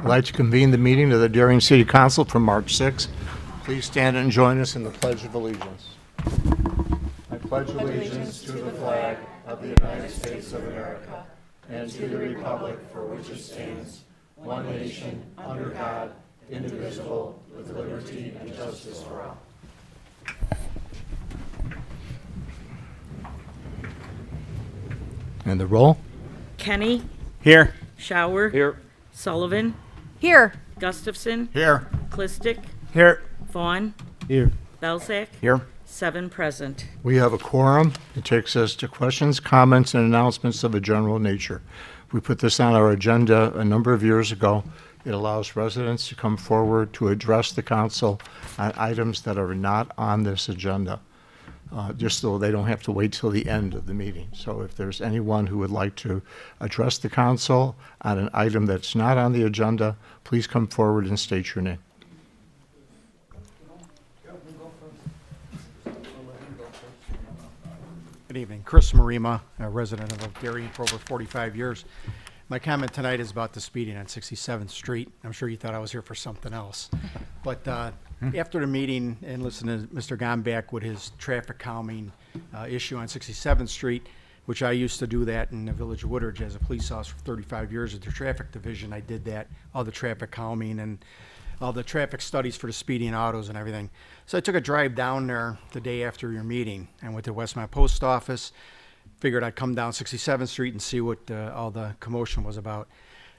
I'd like to convene the meeting of the Darien City Council for March 6th. Please stand and join us in the Pledge of Allegiance. I pledge allegiance to the flag of the United States of America and to the republic for which it stands, one nation, under God, indivisible, with liberty and justice for all. And the roll? Kenny, Here. Shower, Here. Sullivan, Here. Gustafson, Here. Clistic, Here. Vaughn, Here. Belzak, Here. 7 present. We have a quorum. It takes us to questions, comments, and announcements of a general nature. We put this on our agenda a number of years ago. It allows residents to come forward to address the council on items that are not on this agenda, just so they don't have to wait till the end of the meeting. So if there's anyone who would like to address the council on an item that's not on the agenda, please come forward and state your name. Good evening. Chris Marima, a resident of Darien for over 45 years. My comment tonight is about the speeding on 67th Street. I'm sure you thought I was here for something else. But after the meeting and listening to Mr. Gomback with his traffic calming issue on 67th Street, which I used to do that in the Village of Woodridge as a police officer for 35 years at the traffic division. I did that, all the traffic calming and all the traffic studies for the speeding autos and everything. So I took a drive down there the day after your meeting. I went to Westmont Post Office, figured I'd come down 67th Street and see what all the commotion was about.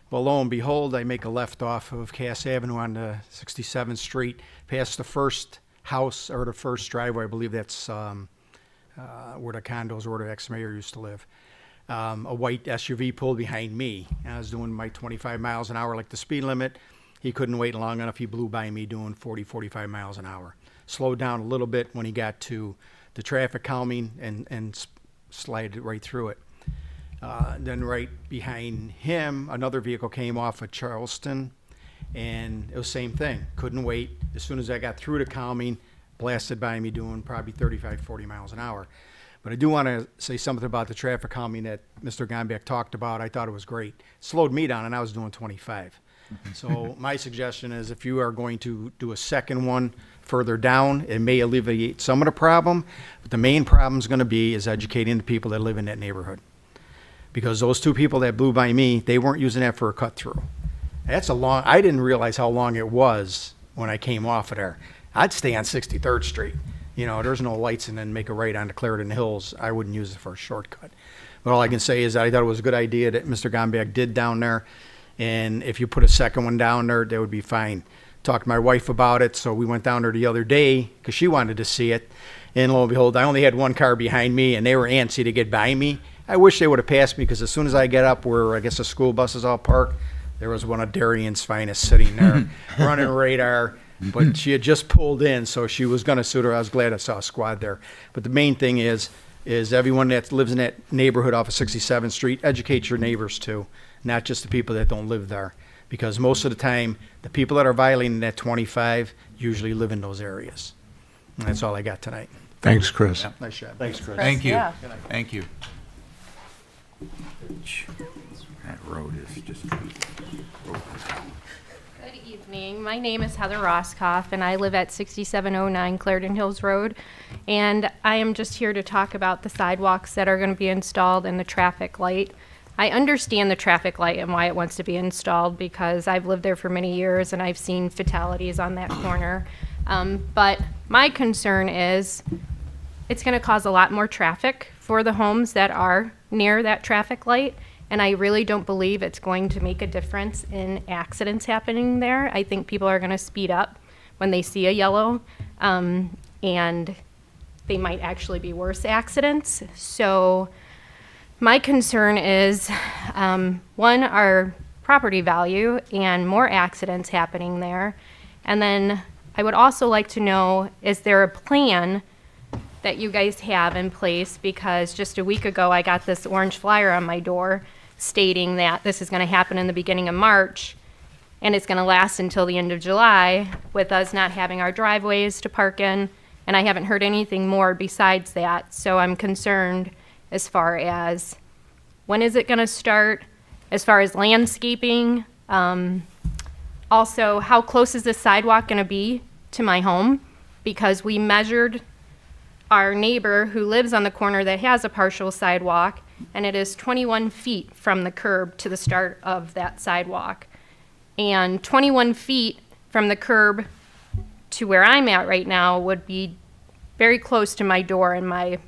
Well, lo and behold, I make a left off of Cass Avenue onto 67th Street, past the first house, or the first driveway. I believe that's where the condos where the ex-mayor used to live. A white SUV pulled behind me. I was doing my 25 miles an hour like the speed limit. He couldn't wait long enough. He blew by me doing 40, 45 miles an hour. Slowed down a little bit when he got to the traffic calming and slided right through it. Then right behind him, another vehicle came off of Charleston, and it was the same thing. Couldn't wait. As soon as I got through the calming, blasted by me doing probably 35, 40 miles an hour. But I do want to say something about the traffic calming that Mr. Gomback talked about. I thought it was great. Slowed me down, and I was doing 25. So my suggestion is if you are going to do a second one further down, it may alleviate some of the problem, but the main problem is going to be is educating the people that live in that neighborhood. Because those two people that blew by me, they weren't using that for a cut through. That's a long, I didn't realize how long it was when I came off of there. I'd stay on 63rd Street. You know, there's no lights and then make a right onto Clarendon Hills. I wouldn't use it for a shortcut. But all I can say is that I thought it was a good idea that Mr. Gomback did down there. And if you put a second one down there, that would be fine. Talked to my wife about it, so we went down there the other day because she wanted to see it. And lo and behold, I only had one car behind me, and they were antsy to get by me. I wish they would have passed me because as soon as I get up where I guess the school buses all parked, there was one of Darien's finest sitting there running radar. But she had just pulled in, so she was going to suit her. I was glad I saw a squad there. But the main thing is everyone that lives in that neighborhood off of 67th Street, educate your neighbors too. Not just the people that don't live there. Because most of the time, the people that are violating that 25 usually live in those areas. And that's all I got tonight. Thanks, Chris. Nice job. Thanks, Chris. Thank you. Yeah. Thank you. That road is just broken. Good evening. My name is Heather Roscoff, and I live at 6709 Clarendon Hills Road. And I am just here to talk about the sidewalks that are going to be installed and the traffic light. I understand the traffic light and why it wants to be installed because I've lived there for many years and I've seen fatalities on that corner. But my concern is it's going to cause a lot more traffic for the homes that are near that traffic light. And I really don't believe it's going to make a difference in accidents happening there. I think people are going to speed up when they see a yellow, and they might actually be worse accidents. So my concern is, one, our property value and more accidents happening there. And then I would also like to know, is there a plan that you guys have in place? Because just a week ago, I got this orange flyer on my door stating that this is going to happen in the beginning of March, and it's going to last until the end of July with us not having our driveways to park in, and I haven't heard anything more besides that. So I'm concerned as far as when is it going to start, as far as landscaping, Also, how close is this sidewalk going to be to my home? Because we measured our neighbor who lives on the corner that has a partial sidewalk, and it is 21 feet from the curb to the start of that sidewalk. And 21 feet from the curb to where I'm at right now would be very close to my door and my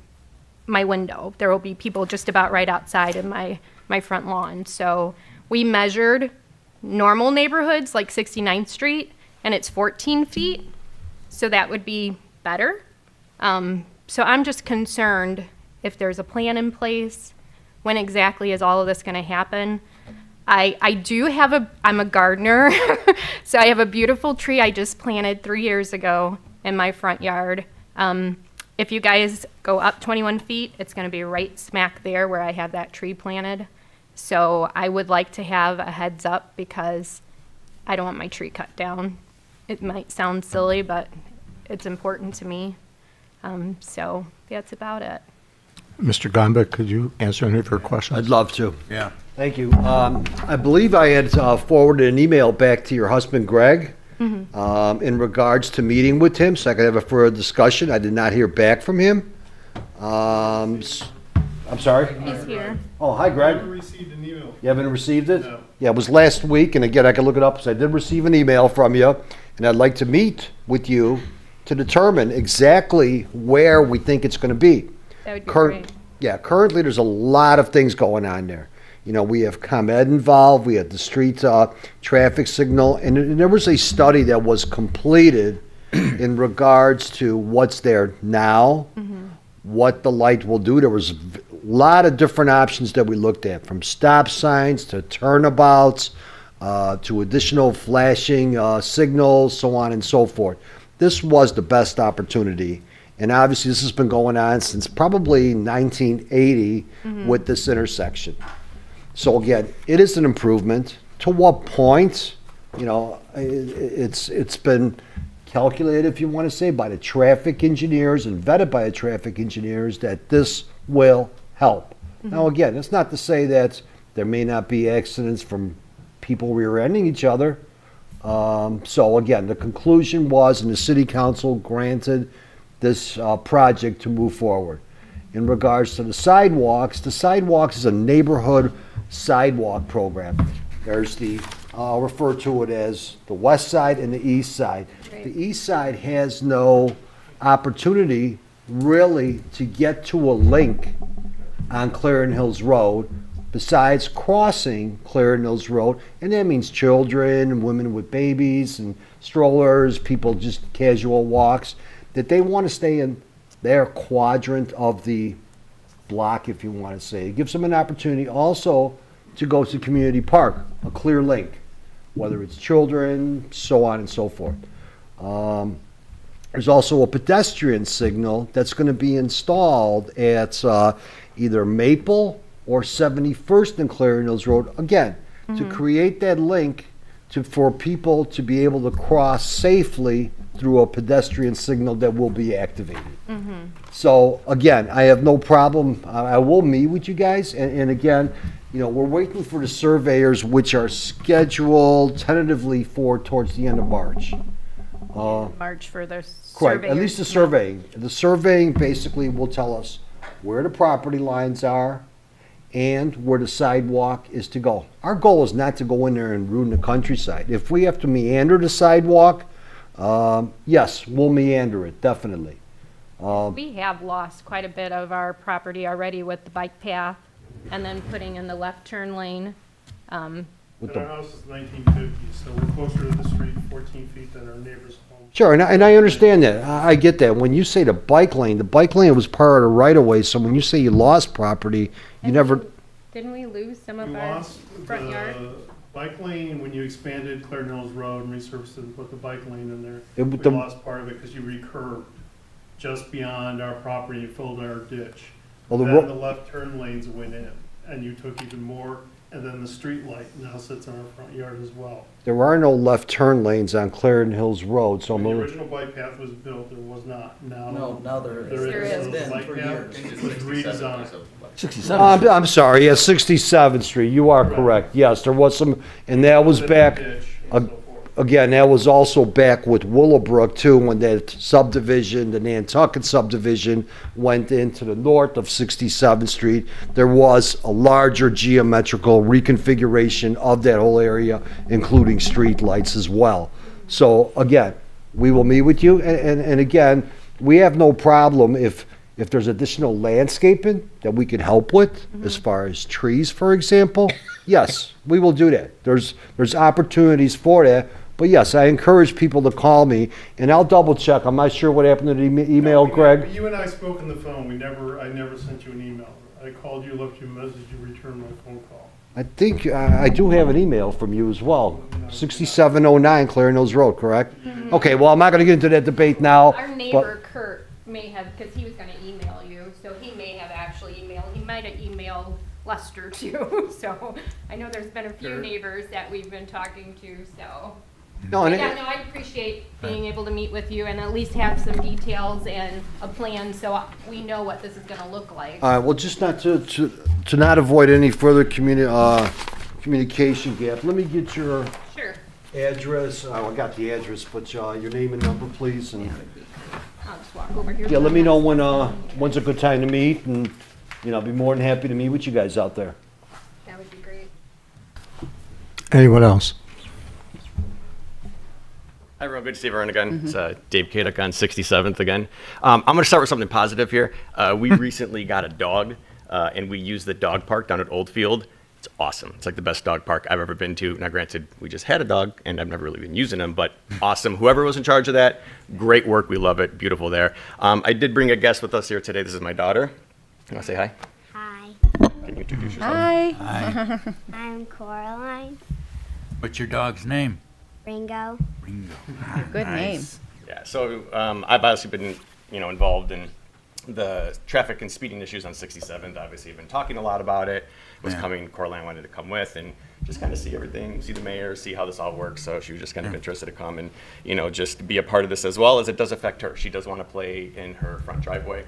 window. There will be people just about right outside in my front lawn. So we measured normal neighborhoods like 69th Street, and it's 14 feet. So that would be better. So I'm just concerned if there's a plan in place, when exactly is all of this going to happen? I do have I'm a gardener, so I have a beautiful tree I just planted 3 years ago in my front yard. If you guys go up 21 feet, it's going to be right smack there where I have that tree planted. So I would like to have a heads up because I don't want my tree cut down. It might sound silly, but it's important to me. So that's about it. Mr. Gamba, could you answer any of her questions? I'd love to. Yeah. Thank you. I believe I had forwarded an email back to your husband, Greg, in regards to meeting with him, so I could have a further discussion. I did not hear back from him. I'm sorry? He's here. Oh, hi, Greg. Received an email. You haven't received it? No. Yeah, it was last week, and again, I can look it up, so I did receive an email from you, and I'd like to meet with you to determine exactly where we think it's going to be. That would be great. Yeah, currently there's a lot of things going on there. You know, we have ComEd involved, we have the street traffic signal, and there was a study that was completed in regards to what's there now, what the light will do. There was a lot of different options that we looked at, from stop signs to turnabouts to additional flashing signals, so on and so forth. This was the best opportunity. And obviously, this has been going on since probably 1980 with this intersection. So again, it is an improvement. To what point? You know, it's been calculated, if you want to say, by the traffic engineers and vetted by the traffic engineers that this will help. Now again, it's not to say that there may not be accidents from people rear-ending each other. So again, the conclusion was, and the city council granted this project to move forward. In regards to the sidewalks is a neighborhood sidewalk program. There's I'll refer to it as the west side and the east side. Right. The east side has no opportunity really to get to a link on Clarendon Hills Road besides crossing Clarendon Hills Road, and that means children and women with babies and strollers, people just casual walks, that they want to stay in their quadrant of the block, if you want to say. It gives them an opportunity also to go to Community Park, a clear link, whether it's children, so on and so forth. There's also a pedestrian signal that's going to be installed at either Maple or 71st and Clarendon Hills Road, again, to create that link for people to be able to cross safely through a pedestrian signal that will be activated. So again, I have no problem. I will meet with you guys, and again, you know, we're waiting for the surveyors, which are scheduled tentatively for towards the end of March. March for the Correct, surveyors. at least the surveying. The surveying basically will tell us where the property lines are and where the sidewalk is to go. Our goal is not to go in there and ruin the countryside. If we have to meander the sidewalk, yes, we'll meander it, definitely. We have lost quite a bit of our property already with the bike path and then putting in the left turn lane. With And our the, house is 1950, so we're closer to the street 14 feet than our neighbor's home. sure, and I understand that. I get that. When you say the bike lane was part of the right-of-way, so when you say you lost property, you never, Didn't we lose some We of our lost front yard? the bike lane when you expanded Clarendon Hills Road and resurfaced it and put the bike lane in there. It- We the- lost part of it because you recurved just beyond our property and filled our ditch. Well, the Then ro- the left turn lanes went in, and you took even more, and then the street light now sits in our front yard as well. there are no left turn lanes on Clarendon Hills Road, so When the I'm, original bike path was built, there was not. No, now there is. There is. There The is. bike path was redesigned. 67. I'm sorry, yes, 67th Street, you are correct. Yes, there was some, and that was Within the back, ditch a- and so forth. again, that was also back with Willowbrook too, when that subdivision, the Nantucket subdivision, went into the north of 67th Street. There was a larger geometrical reconfiguration of that whole area, including streetlights as well. So again, we will meet with you, and again, we have no problem if there's additional landscaping that we could help with, as far as trees, for example. Yes, we will do that. There's opportunities for that. But yes, I encourage people to call me, and I'll double check. I'm not sure what happened to the email, Greg. You and I spoke on the phone. I never sent you an email. I called you, left you a message, you returned my phone call. I think I do have an email from you as well. 6709 Clarendon Hills Road, correct? Okay, well, I'm not going to get into that debate now. Our neighbor Kurt may have, because he was going to email you, so he may have actually emailed. He might have emailed Lester too. So I know there's been a few neighbors that we've been talking to. So No, and yeah, no, I appreciate being able to meet with you and at least have some details and a plan so we know what this is going to look like. well, just not to not avoid any further communication gap, let me get your Sure. address. I got the address, but your name and number, please. And I'll just walk over here. yeah, let me know when's a good time to meet, and I'll be more than happy to meet with you guys out there. That would be great. Anyone else? Hi, everyone. Good to see everyone again. It's Dave Kaduk on 67th again. I'm going to start with something positive here. We recently got a dog, and we use the dog park down at Oldfield. It's awesome. It's like the best dog park I've ever been to. Now, granted, we just had a dog, and I've never really been using him, but awesome. Whoever was in charge of that, great work. We love it. Beautiful there. I did bring a guest with us here today. This is my daughter. You want to say hi? Hi, Can you introduce yourself? Hi. I'm Coraline What's your dog's name? Ringo. Ringo. Good name. Nice. Yeah, so I've obviously been, involved in the traffic and speeding issues on 67th. Obviously, I've been talking a lot about it. Coraline wanted to come with and just kind of see everything, see the mayor, see how this all works. So she was just kind of interested to come and, just be a part of this as well, as it does affect her. She does want to play in her front driveway.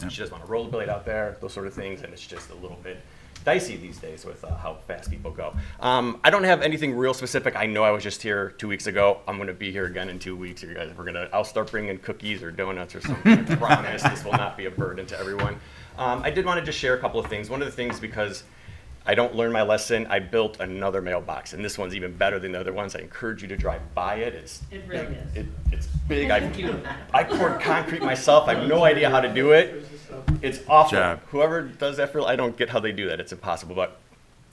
She does want to rollerblade out there, those sort of things, and it's just a little bit dicey these days with how fast people go. I don't have anything real specific. I know I was just here 2 weeks ago. I'm going to be here again in 2 weeks. You guys, I'll start bringing cookies or donuts or something. I promise this will not be a burden to everyone. I did want to just share a couple of things. One of the things, because I don't learn my lesson, I built another mailbox, and this one's even better than the other ones. I encourage you to drive by it. It really is. It's big. I poured concrete myself. I have no idea how to do it. It's awful. Job. Whoever does that I don't get how they do that. It's impossible. But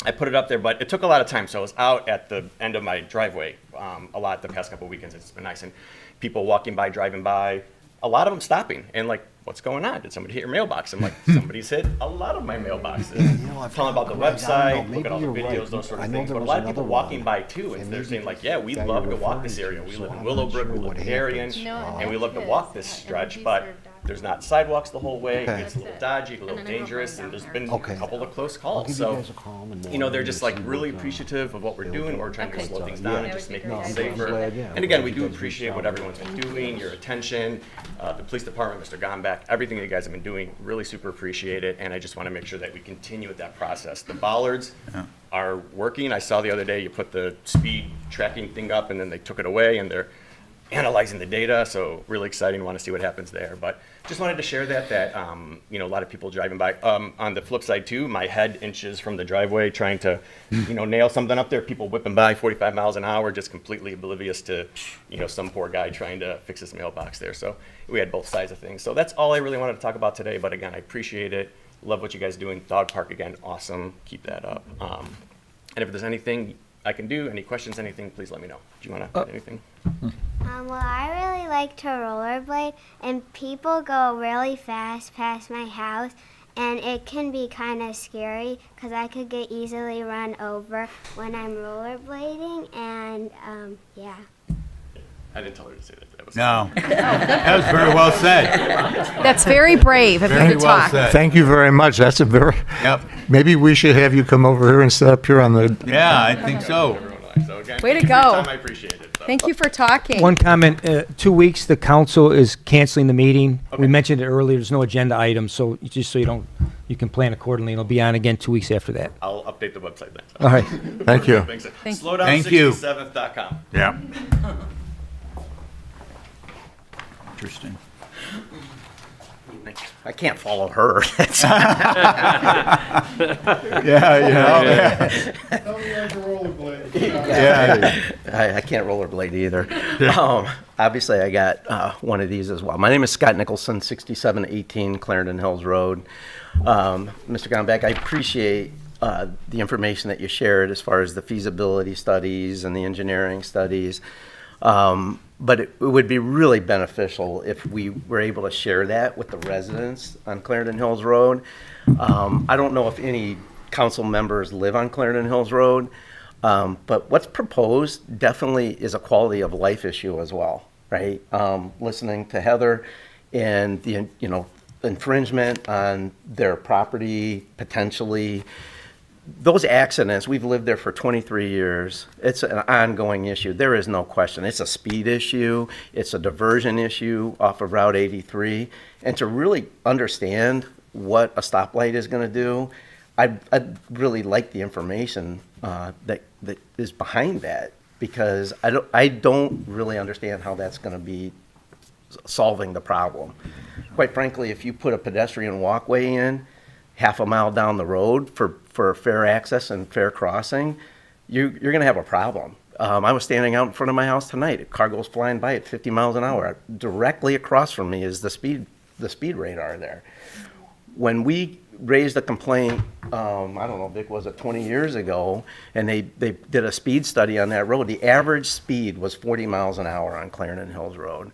I put it up there, but it took a lot of time. So I was out at the end of my driveway a lot the past couple of weekends. It's been nice. And people walking by, driving by, a lot of them stopping and like, what's going on? Did somebody hit your mailbox? I'm like, somebody's hit a lot of my mailboxes. Telling about the website, look at all the videos, those sort of things. But a lot of people walking by too, and they're saying like, yeah, we love to walk this area. We live in Willowbrook, we live in Darien, and we love to walk this stretch, but there's not sidewalks the whole way. It's a little dodgy, a little dangerous, and there's been a couple of close calls. So, they're just like really appreciative of what we're doing. We're trying to slow things down and just make it safer. And again, we do appreciate what everyone's been doing, your attention, the police department, Mr. Gombeck, everything that you guys have been doing, really super appreciate it. And I just want to make sure that we continue with that process. The bollards are working. I saw the other day you put the speed tracking thing up and then they took it away and they're analyzing the data, so really exciting. Want to see what happens there. But just wanted to share that a lot of people driving by. On the flip side too, my head inches from the driveway trying to nail something up there. People whipping by 45 miles an hour, just completely oblivious to some poor guy trying to fix his mailbox there. So we had both sides of things. So that's all I really wanted to talk about today. But again, I appreciate it. Love what you guys are doing. Dog park again, awesome. Keep that up. And if there's anything I can do, any questions, anything, please let me know. Do you want to add anything? Well, I really like to rollerblade, and people go really fast past my house, and it can be kind of scary because I could get easily run over when I'm rollerblading, and yeah. I didn't tell her to say that. That was No. That was very well said. That's very brave of you Very to well talk. said. Thank you very much. That's a very, Yep. maybe we should have you come over here and sit up here on the, Yeah, I think so. So Okay? Way to Thank you for your go. time. I appreciate it. So. Thank you for talking. One comment, 2 weeks, the council is canceling the meeting. We Okay. mentioned it earlier, there's no agenda item, so just so you can plan accordingly. It'll be on again 2 weeks after that. I'll update the website then. All right. Thank you. Thanks. Thank you. Thank you. Slowdown67th.com. Yeah. Interesting. I can't follow her. Yeah. Tell me like a rollerblade. Yeah. I can't rollerblade either. Obviously, I got one of these as well. My name is Scott Nicholson, 6718 Clarendon Hills Road. Mr. Gombeck, I appreciate the information that you shared as far as the feasibility studies and the engineering studies. But it would be really beneficial if we were able to share that with the residents on Clarendon Hills Road. I don't know if any council members live on Clarendon Hills Road, but what's proposed definitely is a quality of life issue as well, right? Listening to Heather and the, infringement on their property potentially. Those accidents, we've lived there for 23 years. It's an ongoing issue. There is no question. It's a speed issue. It's a diversion issue off of Route 83. And to really understand what a stoplight is going to do, I'd really like the information that is behind that, because I don't really understand how that's going to be solving the problem. Quite frankly, if you put a pedestrian walkway in half a mile down the road for fair access and fair crossing, you're going to have a problem. I was standing out in front of my house tonight. A car goes flying by at 50 miles an hour. Directly across from me is the speed radar there. When we raised a complaint, I don't know, Vic, was it 20 years ago, and they did a speed study on that road, the average speed was 40 miles an hour on Clarendon Hills Road.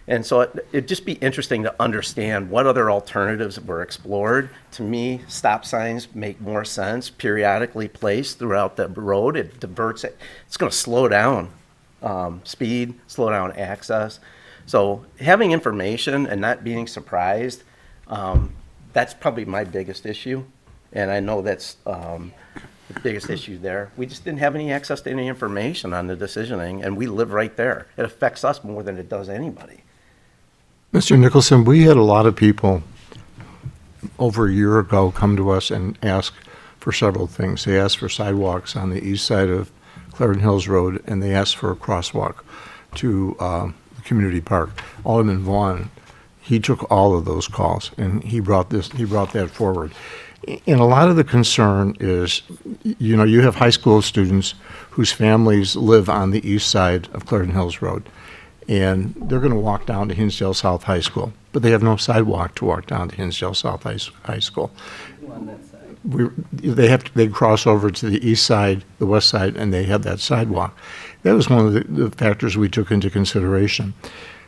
And so it'd just be interesting to understand what other alternatives were explored. To me, stop signs make more sense, periodically placed throughout the road. It diverts it. It's going to slow down speed, slow down access. So having information and not being surprised, that's probably my biggest issue. And I know that's the biggest issue there. We just didn't have any access to any information on the decisioning, and we live right there. It affects us more than it does anybody. Mr. Nicholson, we had a lot of people over a year ago come to us and ask for several things. They asked for sidewalks on the east side of Clarendon Hills Road, and they asked for a crosswalk to the community park. Alderman Vaughn, he took all of those calls, and he brought that forward. And a lot of the concern is, you have high school students whose families live on the east side of Clarendon Hills Road, and they're going to walk down to Hinsdale South High School, but they have no sidewalk to walk down to Hinsdale South High School. They cross over to the east side, the west side, and they have that sidewalk. That was one of the factors we took into consideration.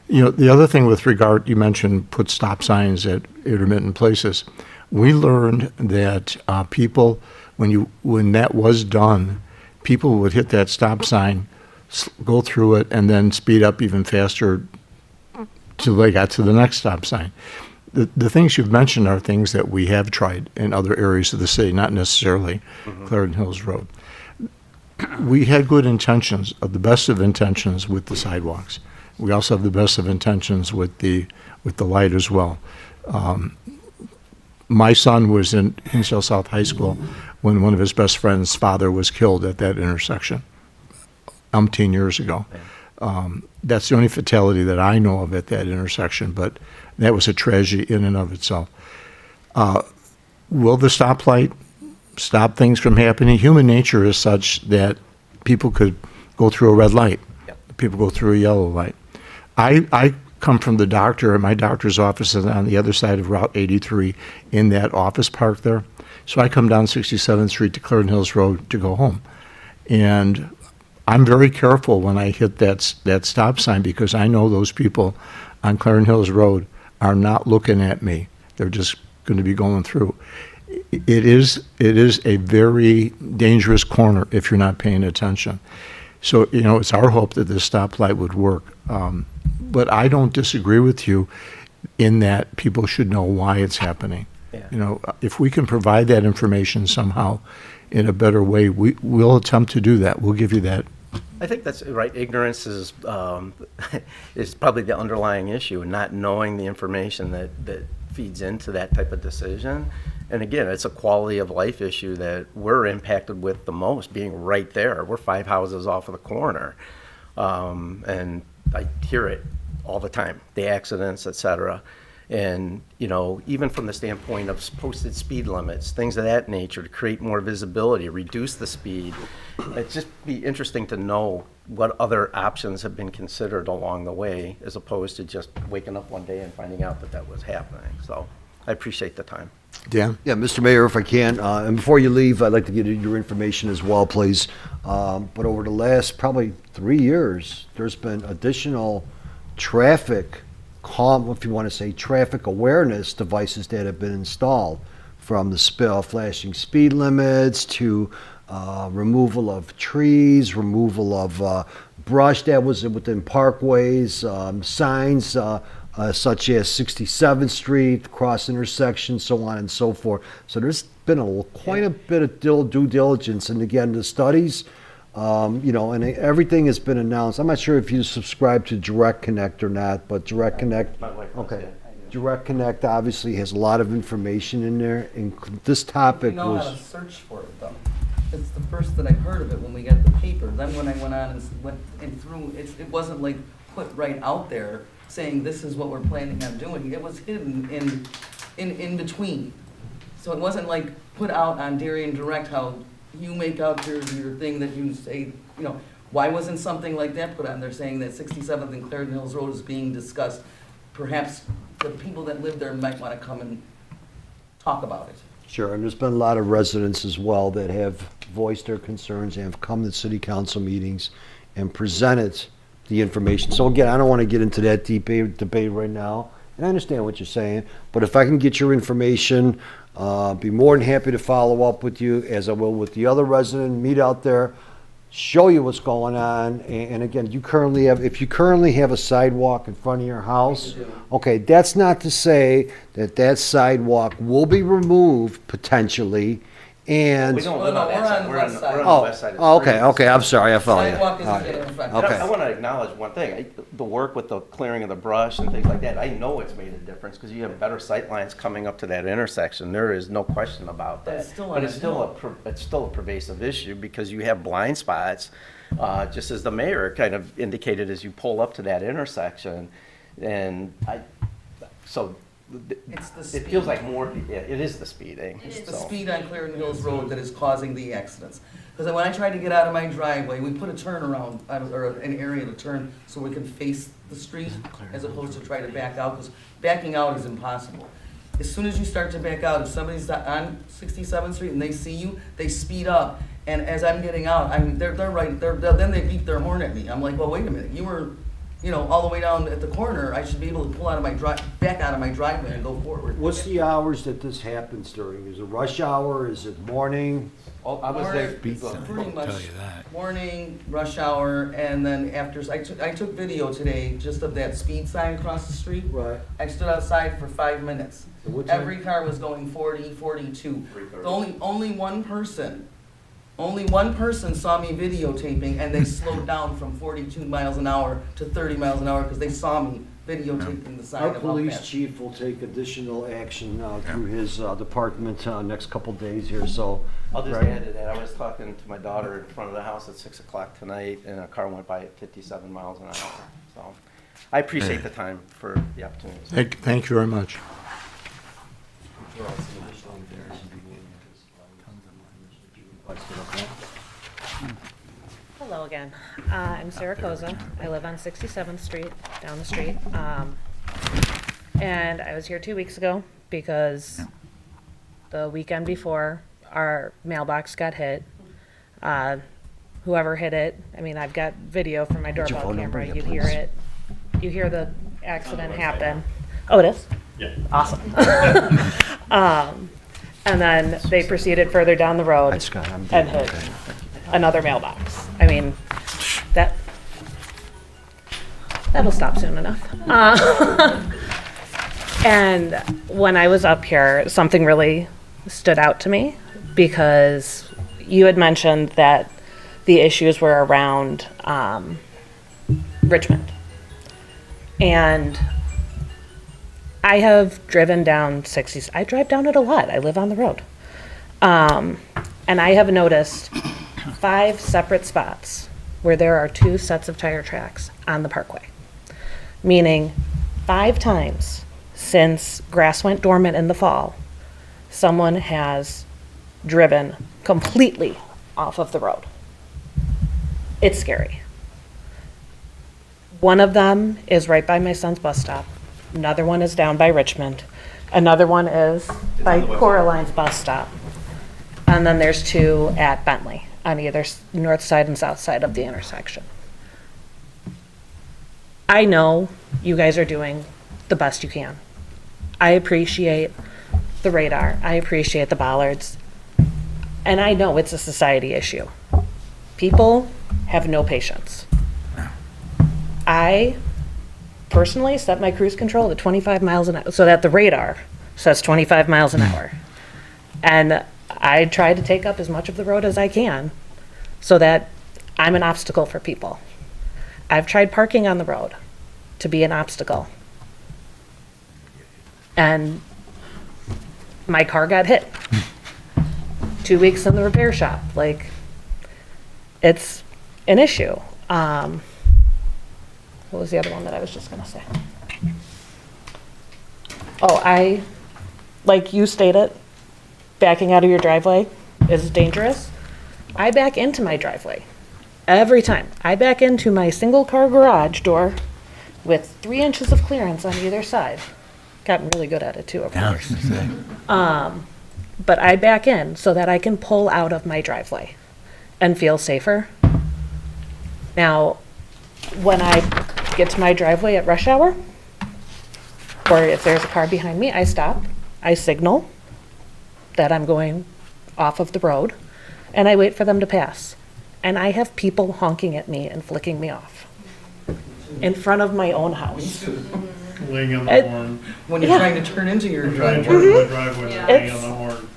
The other thing with regard, you mentioned put stop signs at intermittent places. We learned that people, when that was done, people would hit that stop sign, go through it, and then speed up even faster till they got to the next stop sign. The things you've mentioned are things that we have tried in other areas of the city, not necessarily Clarendon Hills Road. We had good intentions, the best of intentions with the sidewalks. We also have the best of intentions with the light as well. My son was in Hinsdale South High School when one of his best friend's father was killed at that intersection. 10 years ago. That's the only fatality that I know of at that intersection, but that was a tragedy in and of itself. Will the stoplight stop things from happening? Human nature is such that people could go through a red light. Yep. People go through a yellow light. I come from the doctor, and my doctor's office is on the other side of Route 83 in that office park there. So I come down 67th Street to Clarendon Hills Road to go home. And I'm very careful when I hit that stop sign, because I know those people on Clarendon Hills Road are not looking at me. They're just going to be going through. It is a very dangerous corner if you're not paying attention. So, it's our hope that this stoplight would work. But I don't disagree with you in that people should know why it's happening. Yeah. If we can provide that information somehow in a better way, we'll attempt to do that. We'll give you that I think that's right. Ignorance is is probably the underlying issue, and not knowing the information that feeds into that type of decision. And again, it's a quality of life issue that we're impacted with the most, being right there. We're 5 houses off of the corner, and I hear it all the time, the accidents, et cetera. And, you know, even from the standpoint of posted speed limits, things of that nature to create more visibility, reduce the speed. It'd just be interesting to know what other options have been considered along the way, as opposed to just waking up one day and finding out that that was happening. So I appreciate the time. Dan? Yeah, Mr. Mayor, if I can, and before you leave, I'd like to get your information as well, please. But over the last probably 3 years, there's been additional traffic if you want to say traffic awareness devices that have been installed, from the flashing speed limits to removal of trees, removal of brush that was within parkways, signs such as 67th Street, cross intersections, so on and so forth. So there's been quite a bit of due diligence. And again, the studies, you know, and everything has been announced. I'm not sure if you subscribe to Direct Connect or not, but Direct Connect, okay. Direct Connect obviously has a lot of information in there, and this topic know was. how to search for it though. It's the first that I heard of it when we got the paper. Then when I went on and went and through, it wasn't like put right out there saying this is what we're planning on doing. It was hidden in between. So it wasn't like put out on Darien Direct how you make out your thing that you say, you know, why wasn't something like that put on there saying that 67th and Clarendon Hills Road is being discussed? Perhaps the people that live there might want to come and talk about it. Sure, and there's been a lot of residents as well that have voiced their concerns and have come to city council meetings and presented the information. So again, I don't want to get into that debate right now, and I understand what you're saying, but if I can get your information, be more than happy to follow up with you, as I will with the other resident, meet out there, show you what's going on. And again, if you currently have a sidewalk in front of your house, okay, that's not to say that sidewalk will be removed potentially. And We don't live on that side. We're on the west side of the oh, street. okay, I'm sorry, I follow you. Sidewalk isn't All right. gonna affect Okay. I want to acknowledge one thing. The work with the clearing of the brush and things like that, I know it's made a difference because you have better sight lines coming up to that intersection. There is no question about But that. it's still But on it's a still a pervasive issue because you have blind spots, just as the mayor kind of indicated as you pull up to that intersection. And It's the it speed. feels like more, yeah, it is the speeding. It's the so. speed on Clarendon Hills Road that is causing the accidents. Because when I tried to get out of my driveway, we put a turnaround, or an area to turn so we can face the street as opposed to try to back out, because backing out is impossible. As soon as you start to back out, if somebody's on 67th Street and they see you, they speed up. And as I'm getting out, then they beep their horn at me. I'm like, well, wait a minute, you were, you know, all the way down at the corner. I should be able to pull out of my back out of my driveway and go forward. What's the hours that this happens during? Is it rush hour? Is it morning? I was there. Pretty much morning, rush hour, and then after, I took video today just of that speed sign across the street. Right. I stood outside for 5 minutes. So what time? Every car was going 40, 42. Only one person saw me videotaping, and they slowed down from 42 miles an hour to 30 miles an hour because they saw me videotaping the sign. Our about police that. chief will take additional action through his department next couple days here, so. I'll just Right. add to that, I was talking to my daughter in front of the house at 6 o'clock tonight, and a car went by at 57 miles an hour. So I appreciate the time for the opportunity. Thank you very much. Hello again. I'm Sarah Koza. I live on 67th Street, down the street. And I was here 2 weeks ago because the weekend before, our mailbox got hit. Whoever hit it, I mean, I've got video from my doorbell phone number? camera. Yeah, You please. hear it. You hear the accident happen. Oh, it is? Yeah. Awesome. And then they proceeded further down the road Hi, Scott, I'm and doing hit okay. another mailbox. I mean, that'll stop soon enough. And when I was up here, something really stood out to me because you had mentioned that the issues were around Richmond. And I have driven down 60, I drive down it a lot. I live on the road. And I have noticed 5 separate spots where there are 2 sets of tire tracks on the parkway. Meaning 5 times since grass went dormant in the fall, someone has driven completely off of the road. It's scary. One of them is right by my son's bus stop. Another one is down by Richmond. Another one is by Coraline's bus stop. And then there's 2 at Bentley on either north side and south side of the intersection. I know you guys are doing the best you can. I appreciate the radar. I appreciate the bollards. And I know it's a society issue. People have no patience. I personally set my cruise control to 25 miles an hour so that the radar says 25 miles an hour. And I try to take up as much of the road as I can so that I'm an obstacle for people. I've tried parking on the road to be an obstacle. And my car got hit. 2 weeks in the repair shop. Like, it's an issue. What was the other one that I was just gonna say? Oh, like you stated, backing out of your driveway is dangerous. I back into my driveway every time. I back into my single car garage door with 3 inches of clearance on either side. Gotten really good at it too, of course. But I back in so that I can pull out of my driveway and feel safer. Now, when I get to my driveway at rush hour, or if there's a car behind me, I stop, I signal that I'm going off of the road, and I wait for them to pass. And I have people honking at me and flicking me off in front of my own house. Laying on the horn. When you're trying to turn into your Trying to driveway. turn my driveway, Yeah. laying on the horn.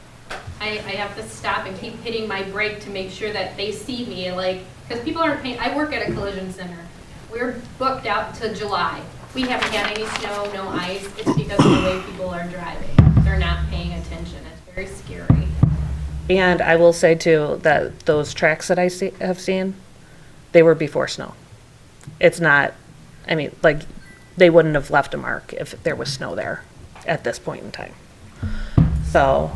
I have to stop and keep hitting my brake to make sure that they see me, like, because people aren't paying, I work at a collision center. We're booked out to July. We haven't had any snow, no ice. It's because of the way people are driving. They're not paying attention. It's very scary. And I will say too, that those tracks that I have seen, they were before snow. It's not, I mean, like, they wouldn't have left a mark if there was snow there at this point in time. So,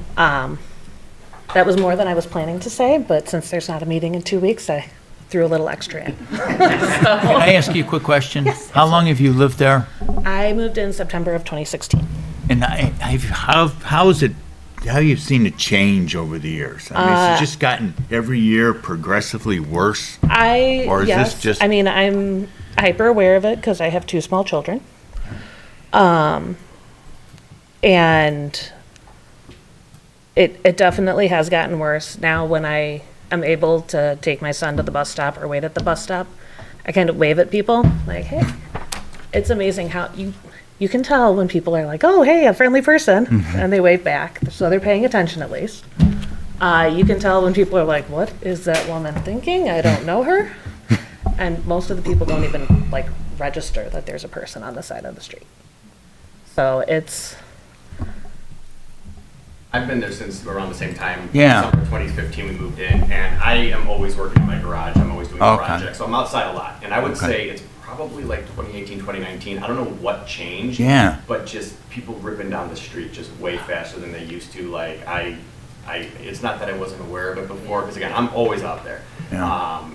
that was more than I was planning to say, but since there's not a meeting in 2 weeks, I threw a little extra in. Can I ask you a quick question? Yes, How long have you lived there? I moved in September of 2016. And how have you seen it change over the years? I mean, it's just gotten every year progressively worse? Or is Yes, this just? I mean, I'm hyper aware of it because I have 2 small children. And it definitely has gotten worse. Now when I am able to take my son to the bus stop or wait at the bus stop, I kind of wave at people like, hey, it's amazing how you can tell when people are like, oh, hey, a friendly person, and they wave back, so they're paying attention at least. You can tell when people are like, what is that woman thinking? I don't know her. And most of the people don't even like register that there's a person on the side of the street. So it's, I've been there since around the same time. Yeah. Summer 2015 we moved in, and I am always working in my garage. I'm always doing Okay. projects, so I'm outside a lot. And I would Okay. say it's probably like 2018, 2019. I don't know what changed. Yeah. But just people ripping down the street just way faster than they used to. Like it's not that I wasn't aware of it before, because again, I'm always out there. Yeah.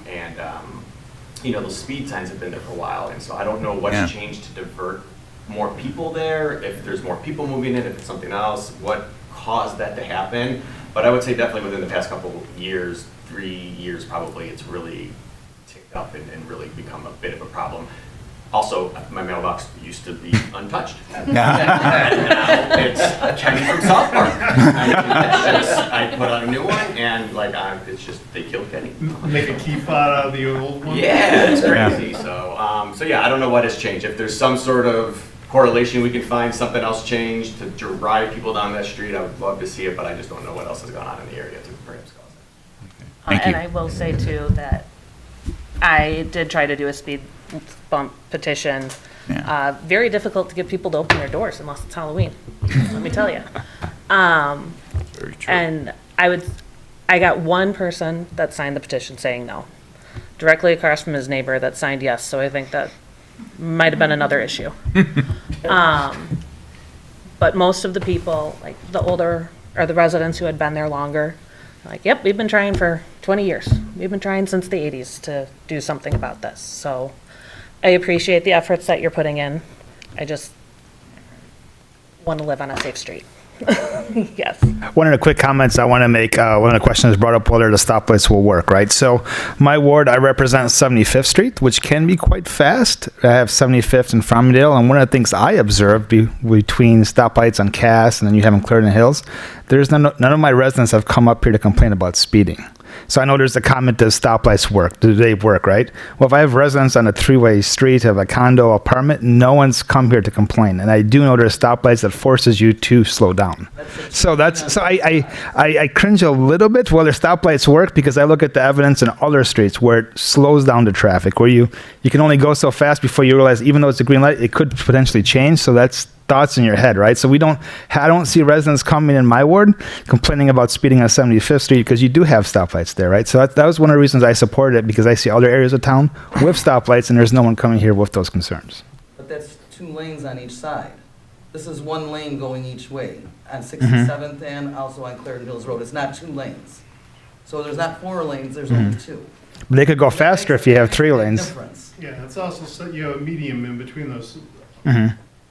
You know, those speed signs have been there for a while, and so I don't know what's Yeah. changed to divert more people there. If there's more people moving in, if it's something else, what caused that to happen. But I would say definitely within the past couple of years, 3 years probably, it's really ticked up and really become a bit of a problem. Also, my mailbox used to be untouched. And now it's Kenny from South Park. I put on a new one, and like it's just, they killed Kenny. Make a key fob out of the old one. Yeah, it's crazy. So yeah, I don't know what has changed. If there's some sort of correlation we can find, something else changed to drive people down that street, I would love to see it, but I just don't know what else has gone on in the area to perhaps cause Thank And you. I will say too that I did try to do a speed bump petition. Yeah. Very difficult to get people to open their doors unless it's Halloween, let me tell you. Very true. And I got one person that signed the petition saying no, directly across from his neighbor that signed yes, so I think that might have been another issue. But most of the people, like the older, or the residents who had been there longer, like, yep, we've been trying for 20 years. We've been trying since the 80s to do something about this. So I appreciate the efforts that you're putting in. I just want to live on a safe street. Yes. One of the quick comments I want to make, one of the questions brought up whether the stoplights will work, right? So my ward, I represent 75th Street, which can be quite fast. I have 75th and Farmingdale, and one of the things I observed between stoplights on Cass and then you have in Clarendon Hills, there's none of my residents have come up here to complain about speeding. So I know there's a comment, does stoplights work? Do they work, right? Well, if I have residents on a three-way street, have a condo apartment, no one's come here to complain. And I do know there's stoplights that forces you to slow down. So I cringe a little bit whether stoplights work because I look at the evidence in other streets where it slows down the traffic, where you can only go so fast before you realize even though it's a green light, it could potentially change. So that's thoughts in your head, right? So I don't see residents coming in my ward complaining about speeding on 75th Street because you do have stoplights there, right? So that was one of the reasons I supported it because I see other areas of town with stoplights and there's no one coming here with those concerns. But that's 2 lanes on each side. This is 1 lane going each way on 67th and also on Clarendon Hills Road. It's not 2 lanes. So there's not 4 lanes, there's only 2. They could go faster if you have 3 lanes. Difference. Yeah, it's also, you have a medium in between those.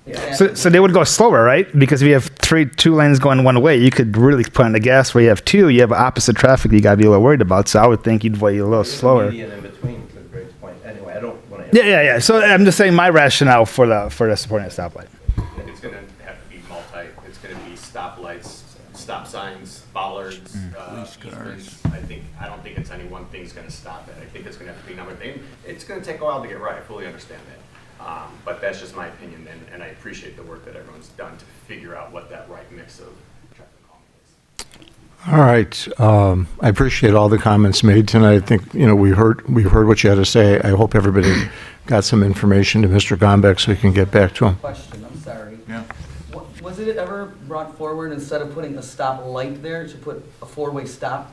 Yeah. So they would go slower, right? Because if you have 2 lanes going one way, you could really put on the gas. Where you have 2, you have opposite traffic you got to be a little worried about. So I would think you'd weigh a little slower. Median in between, to Greg's point. Anyway, I don't want to. Yeah. So I'm just saying my rationale for the supporting a stoplight. It's gonna have to be it's gonna be stoplights, stop signs, bollards, easements. I don't think it's any one thing's gonna stop it. I think it's gonna have to be a number of things. It's gonna take a while to get right, I fully understand that. But that's just my opinion, and I appreciate the work that everyone's done to figure out what that right mix of traffic calming is. All right. I appreciate all the comments made tonight. I think, we've heard what you had to say. I hope everybody got some information to Mr. Gombeck so we can get back to him. Question, I'm sorry. Yeah. Was it ever brought forward, instead of putting a stop light there, to put a 4-way stop?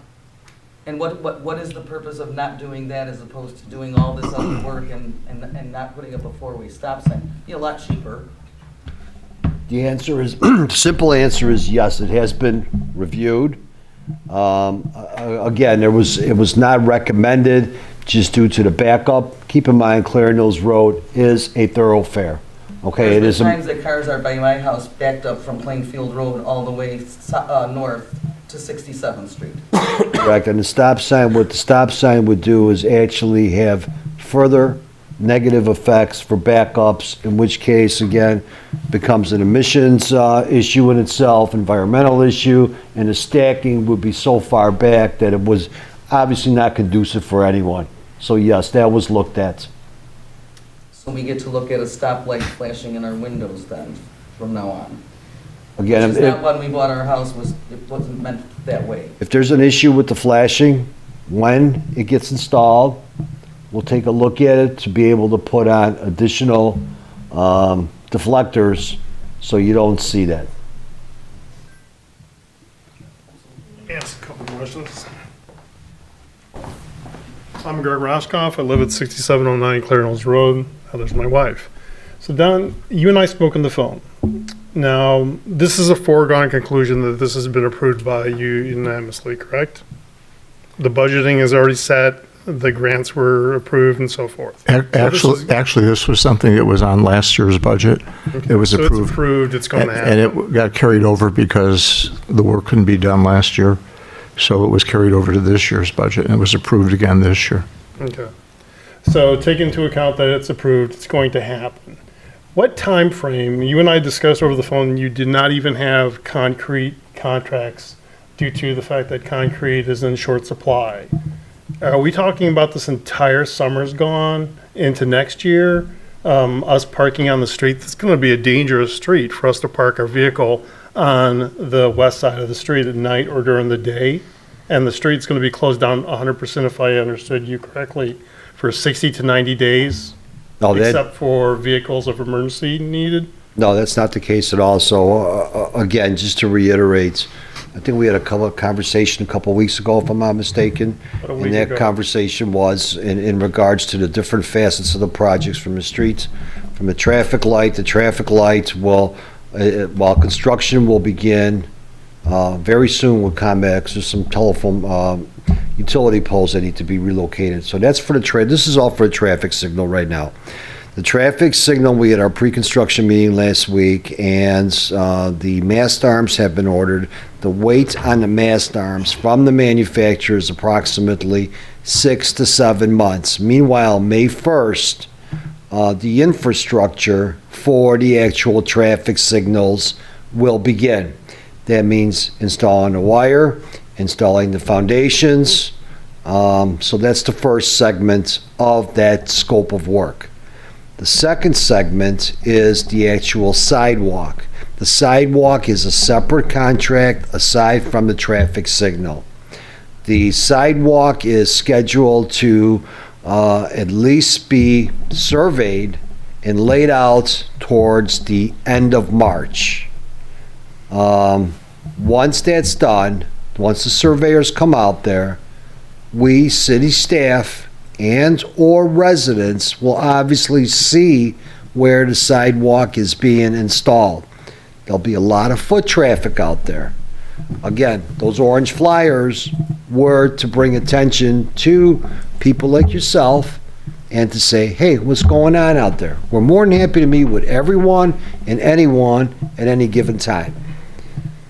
And what is the purpose of not doing that as opposed to doing all this other work and not putting up a 4-way stop sign? Be a lot cheaper. The answer is, simple answer is yes, it has been reviewed. Again, it was not recommended just due to the backup. Keep in mind, Clarendon Hills Road is a thoroughfare. Okay, it is. There's times that cars are by my house backed up from Plainfield Road all the way north to 67th Street. Correct, and what the stop sign would do is actually have further negative effects for backups, in which case, again, becomes an emissions issue in itself, environmental issue, and the stacking would be so far back that it was obviously not conducive for anyone. So yes, that was looked at. So we get to look at a stoplight flashing in our windows then, from now on. Again, Which is not when we bought our house, it wasn't meant that way. if there's an issue with the flashing, when it gets installed, we'll take a look at it to be able to put on additional deflectors so you don't see that. Ask a couple questions. I'm Greg Roscoff. I live at 6709 Clarendon Hills Road. There's my wife. So Don, you and I spoke on the phone. Now, this is a foregone conclusion that this has been approved by you unanimously, correct? The budgeting is already set, the grants were approved and so forth. Actually, this was something that was on last year's budget. It was So it's approved. approved, it's going to And happen. it got carried over because the work couldn't be done last year. So it was carried over to this year's budget and it was approved again this year. Okay. So take into account that it's approved, it's going to happen. What time frame? You and I discussed over the phone, you did not even have concrete contracts due to the fact that concrete is in short supply. Are we talking about this entire summer's gone into next year? Us parking on the street, it's going to be a dangerous street for us to park our vehicle on the west side of the street at night or during the day. and the street's going to be closed down 100% if I understood you correctly, for 60 to 90 days, No, except for vehicles of emergency needed? no, that's not the case at all. So, again, just to reiterate, I think we had a conversation a couple weeks ago, if I'm not mistaken. About a week And that ago. conversation was in regards to the different facets of the projects, from the streets, from the traffic light. The traffic light will, while construction will begin very soon with ComEx, there's some telephone, utility poles that need to be relocated. So that's for this is all for the traffic signal right now. The traffic signal, we had our pre-construction meeting last week, and the mast arms have been ordered. The weight on the mast arms from the manufacturer is approximately 6 to 7 months. Meanwhile, May 1st, the infrastructure for the actual traffic signals will begin. That means installing the wire, installing the foundations. So that's the first segment of that scope of work. The second segment is the actual sidewalk. The sidewalk is a separate contract aside from the traffic signal. The sidewalk is scheduled to at least be surveyed and laid out towards the end of March. Once that's done, once the surveyors come out there, we, city staff, and or residents will obviously see where the sidewalk is being installed. There'll be a lot of foot traffic out there. Again, those orange flyers were to bring attention to people like yourself and to say, hey, what's going on out there? We're more than happy to meet with everyone and anyone at any given time.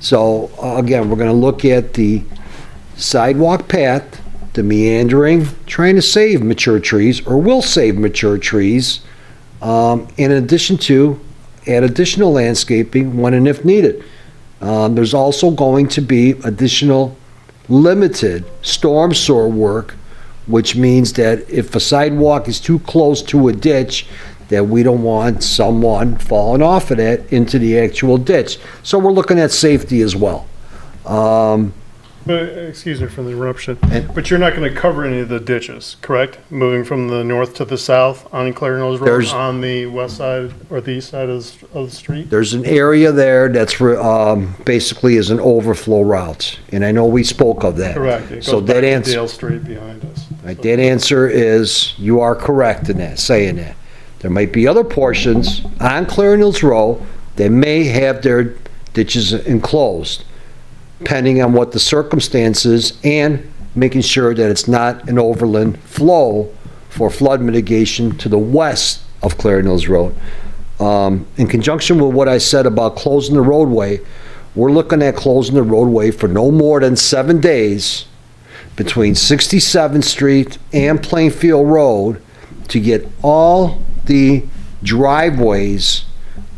So again, we're going to look at the sidewalk path, the meandering, trying to save mature trees, or will save mature trees, in addition to add additional landscaping when and if needed. There's also going to be additional limited storm sewer work, which means that if a sidewalk is too close to a ditch, that we don't want someone falling off of it into the actual ditch. So we're looking at safety as well. But, excuse me for the interruption, but you're not going to cover any of the ditches, correct? Moving from the north to the south on Clarendon Hills Road, There's- on the west side or the east side of the street? There's an area there that's basically is an overflow route, and I know we spoke of that. Correct. It So goes back that to answer, Dale Street behind us. right, that answer is, you are correct in that, saying that. There might be other portions on Clarendon Hills Road that may have their ditches enclosed, depending on what the circumstances, and making sure that it's not an overland flow for flood mitigation to the west of Clarendon Hills Road. In conjunction with what I said about closing the roadway, we're looking at closing the roadway for no more than 7 days between 67th Street and Plainfield Road to get all the driveways,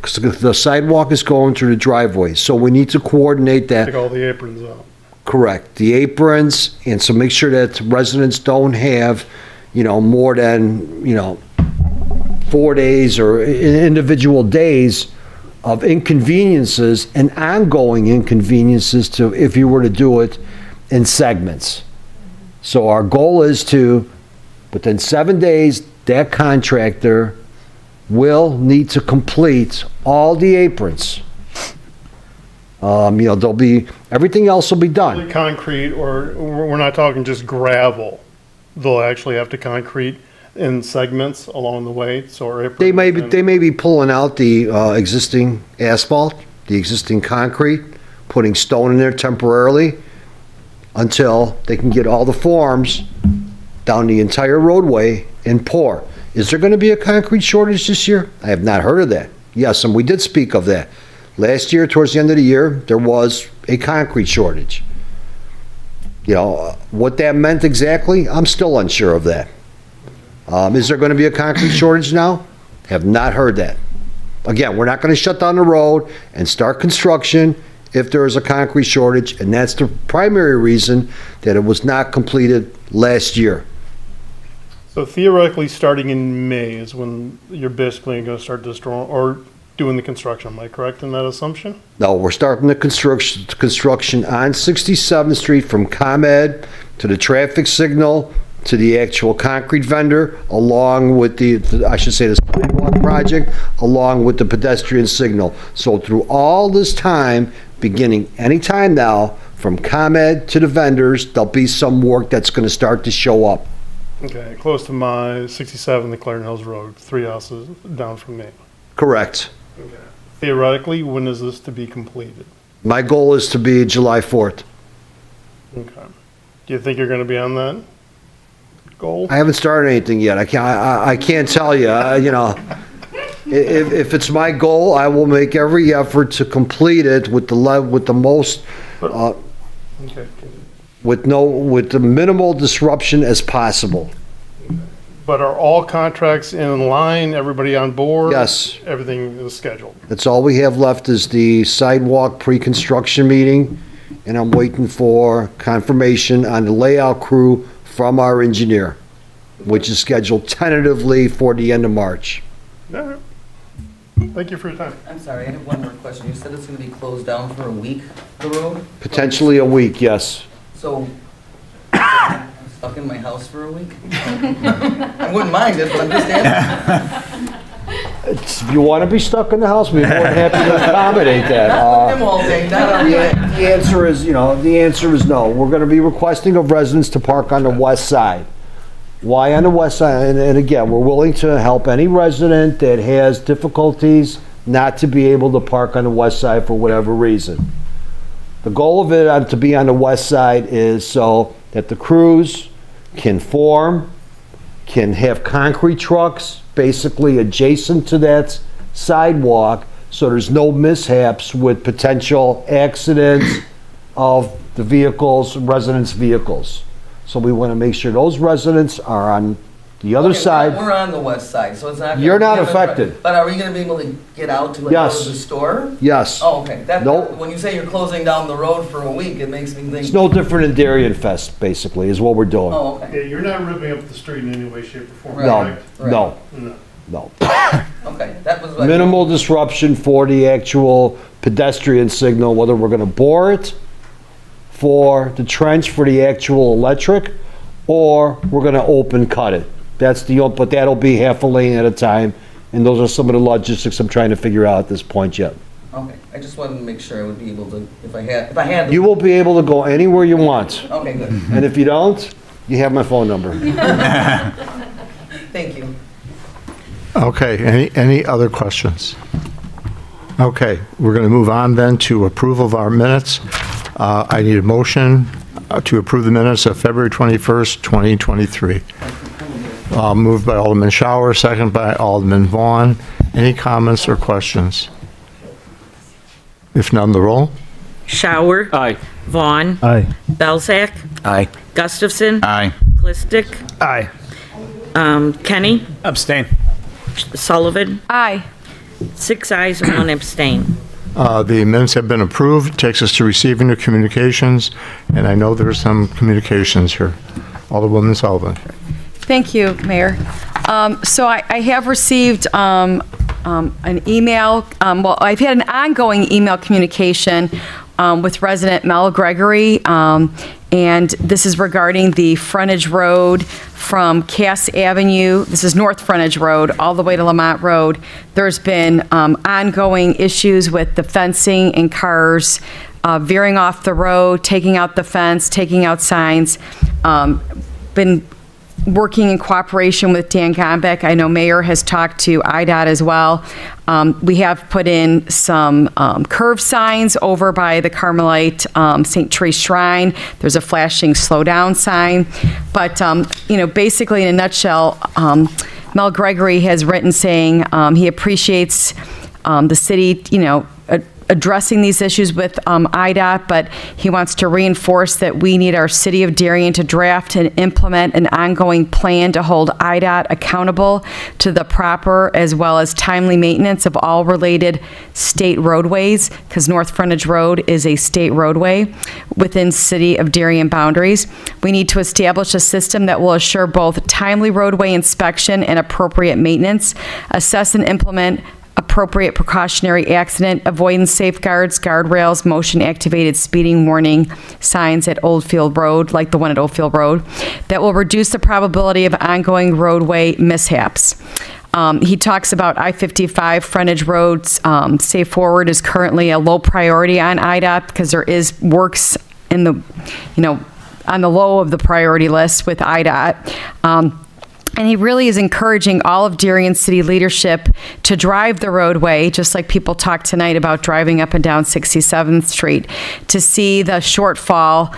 because the sidewalk is going through the driveways, so we need to coordinate that. Take all the aprons out. Correct, the aprons, and so make sure that residents don't have, more than, 4 days or individual days of inconveniences and ongoing inconveniences to, if you were to do it in segments. So our goal is to, within 7 days, that contractor will need to complete all the aprons. There'll be, everything else will be done. Concrete, or we're not talking just gravel. They'll actually have to concrete in segments along the way, so our aprons. They may be pulling out the existing asphalt, the existing concrete, putting stone in there temporarily until they can get all the forms down the entire roadway and pour. Is there going to be a concrete shortage this year? I have not heard of that. Yes, and we did speak of that. Last year, towards the end of the year, there was a concrete shortage. What that meant exactly, I'm still unsure of that. Is there going to be a concrete shortage now? Have not heard that. Again, we're not going to shut down the road and start construction if there is a concrete shortage, and that's the primary reason that it was not completed last year. So theoretically, starting in May is when you're basically going to start destroying, or doing the construction. Am I correct in that assumption? No, we're starting the construction on 67th Street from ComEd to the traffic signal to the actual concrete vendor, along with I should say the sidewalk project, along with the pedestrian signal. So through all this time, beginning anytime now, from ComEd to the vendors, there'll be some work that's going to start to show up. Okay, close to my 67, the Clarendon Hills Road, 3 houses down from me. Correct. Okay. Theoretically, when is this to be completed? My goal is to be July 4th. Okay. Do you think you're going to be on that goal? I haven't started anything yet. I can't tell you. You know, if it's my goal, I will make every effort to complete it with the most, Okay. with the minimal disruption as possible. But are all contracts in line, everybody on board? Yes. Everything is scheduled? That's all we have left is the sidewalk pre-construction meeting, and I'm waiting for confirmation on the layout crew from our engineer, which is scheduled tentatively for the end of March. All right. Thank you for your time. I'm sorry, I have one more question. You said it's gonna be closed down for a week, the road? Potentially a week, yes. So, I'm stuck in my house for a week? I wouldn't mind it, but I'm just asking. If you want to be stuck in the house, we're more than happy to accommodate that. Not with him all day, not all day. The answer is, the answer is no. We're going to be requesting of residents to park on the west side. Why on the west side? And again, we're willing to help any resident that has difficulties not to be able to park on the west side for whatever reason. The goal of it to be on the west side is so that the crews can form, can have concrete trucks basically adjacent to that sidewalk, so there's no mishaps with potential accidents of the vehicles, residents' vehicles. So we want to make sure those residents are on the other Okay, side. We're on the west side, so it's not. You're not gonna be- affected. But are we gonna be able to get out to like go Yes. to the store? Yes. Oh, okay. Nope. When you say you're closing down the road for a week, it makes me think. It's no different than Darien Fest, basically, is what we're doing. Oh, okay. Yeah, you're not ripping up the street in any way, shape, or form, No, correct? no, No. no. Okay, that was what. Minimal disruption for the actual pedestrian signal, whether we're gonna bore it for the trench for the actual electric, or we're gonna open cut it. But that'll be half a lane at a time, and those are some of the logistics I'm trying to figure out at this point yet. Okay, I just wanted to make sure I would be able to, if I had. You will be able to go anywhere you want, Okay, good. and if you don't, you have my phone number. Thank you. Okay, any other questions? Okay, we're going to move on then to approval of our minutes. I need a motion to approve the minutes of February 21st, 2023. Moved by Alderman Shower, second by Alderman Vaughn. Any comments or questions? If none, the roll. Shower. Aye. Vaughn. Aye. Belzak. Aye. Gustafson. Aye. Clistic. Aye. Kenny. Abstain. Sullivan. Aye. 6 ayes and 1 abstain. The minutes have been approved. Takes us to receiving the communications, and I know there's some communications here. Alderwoman Sullivan. Thank you, Mayor. So I have received an email, well, I've had an ongoing email communication with resident Mel Gregory, and this is regarding the frontage road from Cass Avenue, this is North Frontage Road, all the way to Lamont Road. There's been ongoing issues with the fencing and cars veering off the road, taking out the fence, taking out signs. Been working in cooperation with Dan Gombeck. I know Mayor has talked to IDOT as well. We have put in some curve signs over by the Carmelite St. Therese Shrine. There's a flashing slow down sign. But, basically in a nutshell, Mel Gregory has written saying he appreciates the city, addressing these issues with IDOT, but he wants to reinforce that we need our City of Darien to draft and implement an ongoing plan to hold IDOT accountable to the proper as well as timely maintenance of all related state roadways, because North Frontage Road is a state roadway within City of Darien boundaries. We need to establish a system that will assure both timely roadway inspection and appropriate maintenance, assess and implement appropriate precautionary accident avoidance safeguards, guardrails, motion-activated speeding warning signs at Oldfield Road, like the one at Oldfield Road, that will reduce the probability of ongoing roadway mishaps. He talks about I-55 frontage roads. Safe Forward is currently a low priority on IDOT because there is works in the, on the low of the priority list with IDOT. And he really is encouraging all of Darien City leadership to drive the roadway, just like people talked tonight about driving up and down 67th Street, to see the shortfall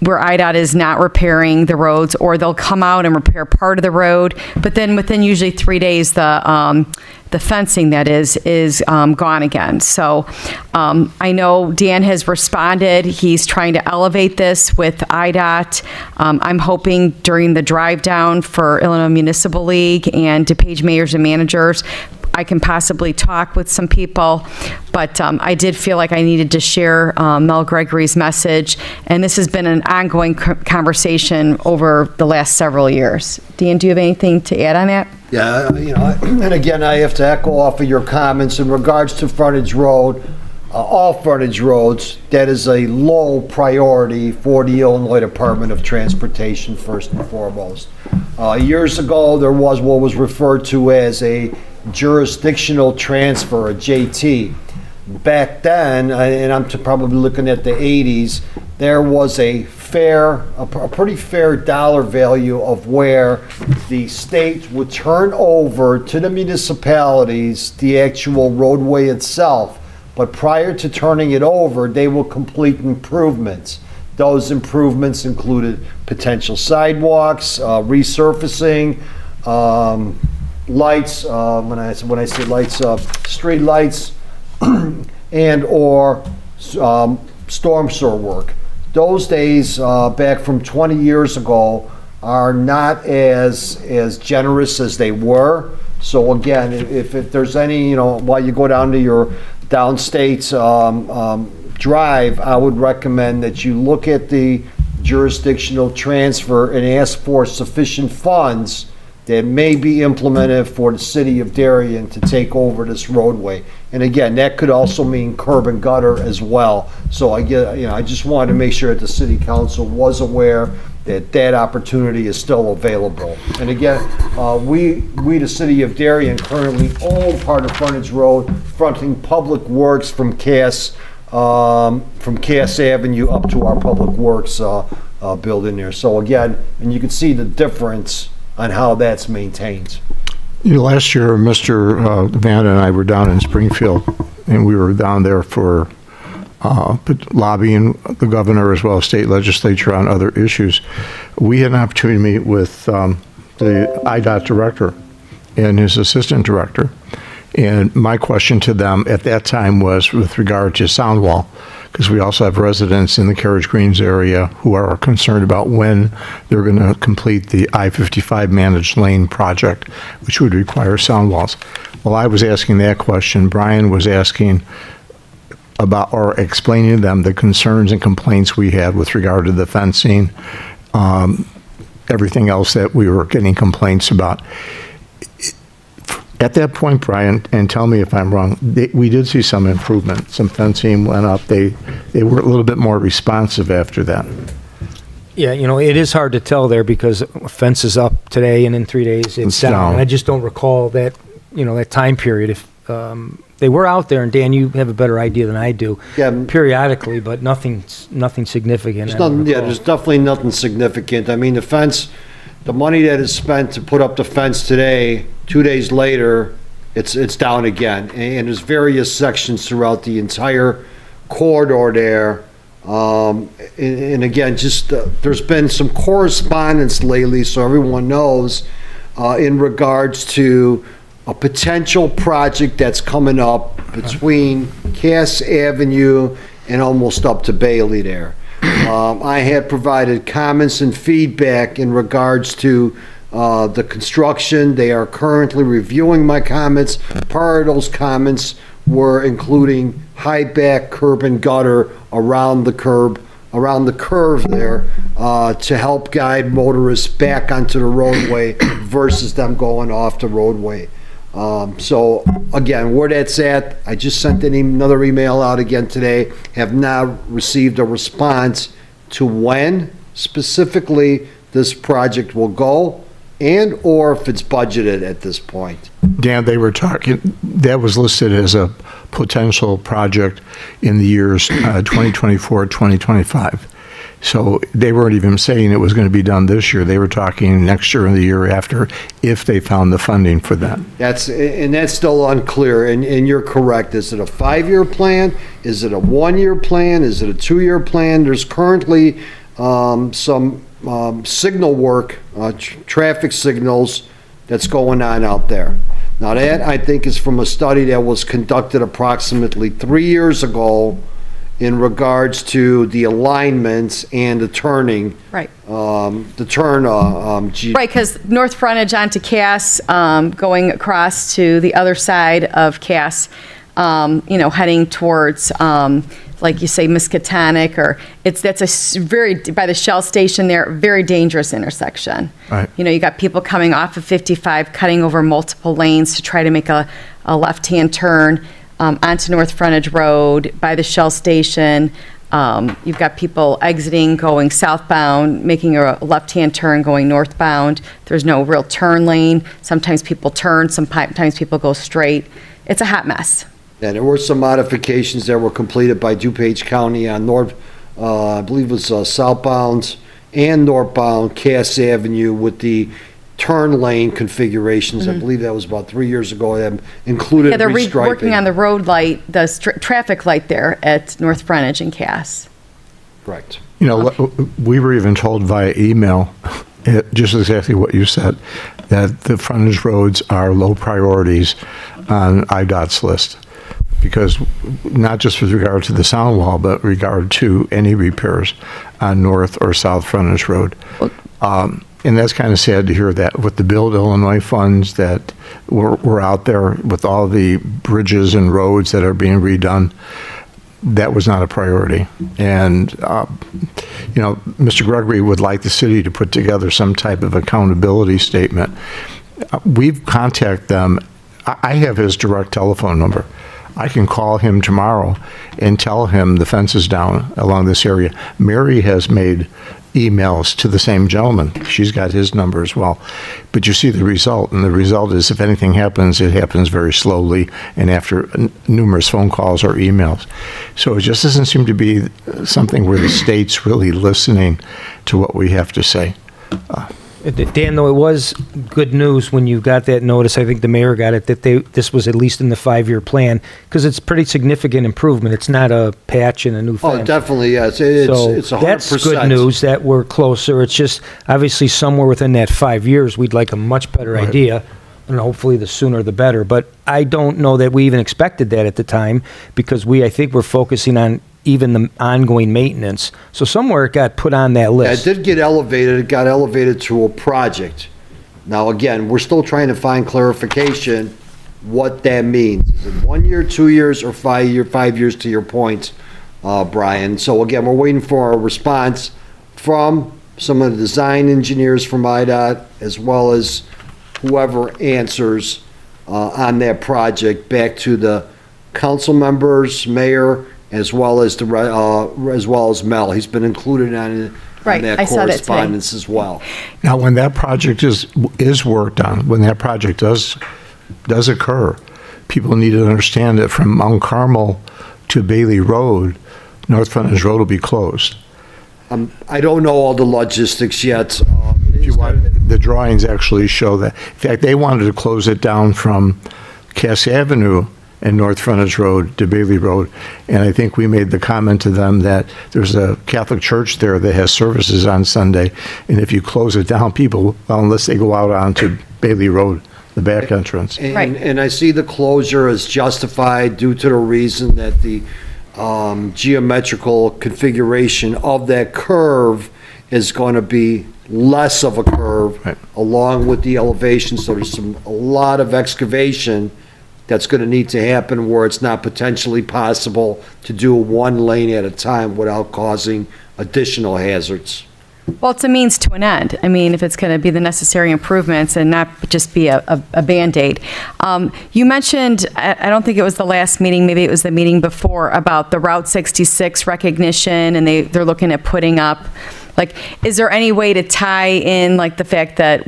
where IDOT is not repairing the roads, or they'll come out and repair part of the road, but then within usually 3 days, the fencing that is gone again. So I know Dan has responded. He's trying to elevate this with IDOT. I'm hoping during the drive down for Illinois Municipal League and DePage mayors and managers, I can possibly talk with some people, but I did feel like I needed to share Mel Gregory's message, and this has been an ongoing conversation over the last several years. Dan, do you have anything to add on that? Yeah, and again, I have to echo off of your comments in regards to frontage road, all frontage roads, that is a low priority for the Illinois Department of Transportation, first and foremost. Years ago, there was what was referred to as a jurisdictional transfer, a JT. Back then, and I'm probably looking at the 80s, there was a pretty fair dollar value of where the state would turn over to the municipalities the actual roadway itself. But prior to turning it over, they will complete improvements. Those improvements included potential sidewalks, resurfacing, lights, when I say lights, street lights, and or storm sewer work. Those days back from 20 years ago are not as generous as they were. So again, if there's any, while you go down to your downstate drive, I would recommend that you look at the jurisdictional transfer and ask for sufficient funds that may be implemented for the city of Darien to take over this roadway. And again, that could also mean curb and gutter as well. So I just wanted to make sure that the city council was aware that that opportunity is still available. And again, we the city of Darien currently own part of frontage road fronting Public Works from Cass Avenue up to our Public Works building there. So again, and you can see the difference on how that's maintained. Last year, Mr. Van and I were down in Springfield, and we were down there for lobbying the governor as well as state legislature on other issues. We had an opportunity to meet with the IDOT director and his assistant director. And my question to them at that time was with regard to sound wall, because we also have residents in the Carriage Greens area who are concerned about when they're going to complete the I-55 managed lane project, which would require sound walls. While I was asking that question, Brian was asking about or explaining to them the concerns and complaints we had with regard to the fencing, everything else that we were getting complaints about. At that point, Brian, and tell me if I'm wrong, we did see some improvement. Some fencing went up. They were a little bit more responsive after that. Yeah, it is hard to tell there because a fence is up today and in 3 days it's down. And I just don't recall that, that time period. If they were out there, and Dan, you have a better idea than I do, periodically, but nothing significant. There's definitely nothing significant. I mean, the fence, the money that is spent to put up the fence today, 2 days later, it's down again. And there's various sections throughout the entire corridor there. And again, there's been some correspondence lately, so everyone knows, in regards to a potential project that's coming up between Cass Avenue and almost up to Bailey there. I had provided comments and feedback in regards to the construction. They are currently reviewing my comments. Part of those comments were including high back curb and gutter around the curve there, to help guide motorists back onto the roadway versus them going off the roadway. So again, where that's at, I just sent another email out again today, have not received a response to when specifically this project will go and or if it's budgeted at this point. Dan, they were talking, that was listed as a potential project in the years 2024, 2025. So they weren't even saying it was going to be done this year. They were talking next year and the year after if they found the funding for that. That's still unclear, and you're correct. Is it a 5-year plan? Is it a 1-year plan? Is it a 2-year plan? There's currently some signal work, traffic signals that's going on out there. Now that, I think, is from a study that was conducted approximately 3 years ago in regards to the alignments and the turning. Right. The turn. Right, because north frontage onto Cass, going across to the other side of Cass, heading towards, like you say, Miskatonic, or that's a very, by the Shell station there, very dangerous intersection. Right. You got people coming off of 55, cutting over multiple lanes to try to make a left-hand turn onto North Frontage Road by the Shell station. You've got people exiting, going southbound, making a left-hand turn, going northbound. There's no real turn lane. Sometimes people turn, sometimes people go straight. It's a hot mess. Yeah, there were some modifications that were completed by DuPage County on I believe it was southbound and northbound Cass Avenue with the turn lane configurations. I believe that was about 3 years ago. That included Yeah, they're restriping. working on the road light, the traffic light there at North Frontage and Cass. Correct. We were even told via email, just exactly what you said, that the frontage roads are low priorities on IDOT's list. Because not just with regard to the sound wall, but regard to any repairs on North or South Frontage Road. And that's kind of sad to hear that with the Build Illinois funds that were out there with all the bridges and roads that are being redone, that was not a priority. And, Mr. Gregory would like the city to put together some type of accountability statement. We've contacted them. I have his direct telephone number. I can call him tomorrow and tell him the fence is down along this area. Mary has made emails to the same gentleman. She's got his number as well. But you see the result, and the result is if anything happens, it happens very slowly and after numerous phone calls or emails. So it just doesn't seem to be something where the state's really listening to what we have to say. Dan, though, it was good news when you got that notice, I think the mayor got it, that this was at least in the 5-year plan, because it's pretty significant improvement. It's not a patch and a new fence. Oh, definitely, yes. So It's 100%. that's good news that we're closer. It's just, obviously, somewhere within that 5 years, we'd like a much better idea, and hopefully the sooner the better. But I don't know that we even expected that at the time, because I think we're focusing on even the ongoing maintenance. So somewhere it got put on that Yeah, it list. did get elevated. It got elevated to a project. Now, again, we're still trying to find clarification what that means. Is it 1 year, 2 years, or 5 years to your point, Brian? So again, we're waiting for a response from some of the design engineers from IDOT, as well as whoever answers on that project back to the council members, mayor, as well as Mel. He's been included on Right, that I saw that today. correspondence as well. Now, when that project is worked on, when that project does occur, people need to understand that from Mount Carmel to Bailey Road, North Frontage Road will be closed. I don't know all the logistics yet. If you want, the drawings actually show that. In fact, they wanted to close it down from Cass Avenue and North Frontage Road to Bailey Road. And I think we made the comment to them that there's a Catholic church there that has services on Sunday. And if you close it down, people, unless they go out onto Bailey Road, the back entrance. And I see the closure is justified due to the reason that the geometrical configuration of that curve is going to be less of a curve, Right. along with the elevation. So there's a lot of excavation that's going to need to happen where it's not potentially possible to do one lane at a time without causing additional hazards. Well, it's a means to an end. I mean, if it's going to be the necessary improvements and not just be a Band-Aid. You mentioned, I don't think it was the last meeting, maybe it was the meeting before, about the Route 66 recognition, and they're looking at putting up, like, is there any way to tie in, like, the fact that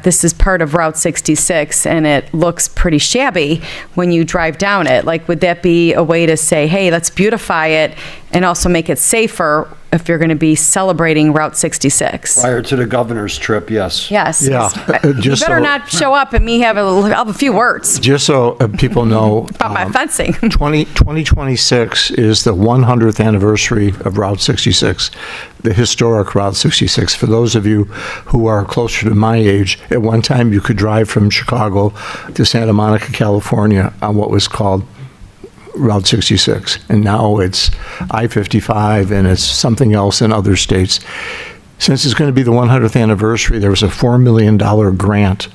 this is part of Route 66, and it looks pretty shabby when you drive down it? Like, would that be a way to say, hey, let's beautify it and also make it safer if you're going to be celebrating Route 66? Prior to the governor's trip, yes. Yes. Yeah. You Just better so- not show up and me have a few words Just so people know, about my fencing. 2026 is the 100th anniversary of Route 66, the historic Route 66. For those of you who are closer to my age, at one time you could drive from Chicago to Santa Monica, California on what was called Route 66, and now it's I-55 and it's something else in other states. Since it's going to be the 100th anniversary, there was a $4 million grant,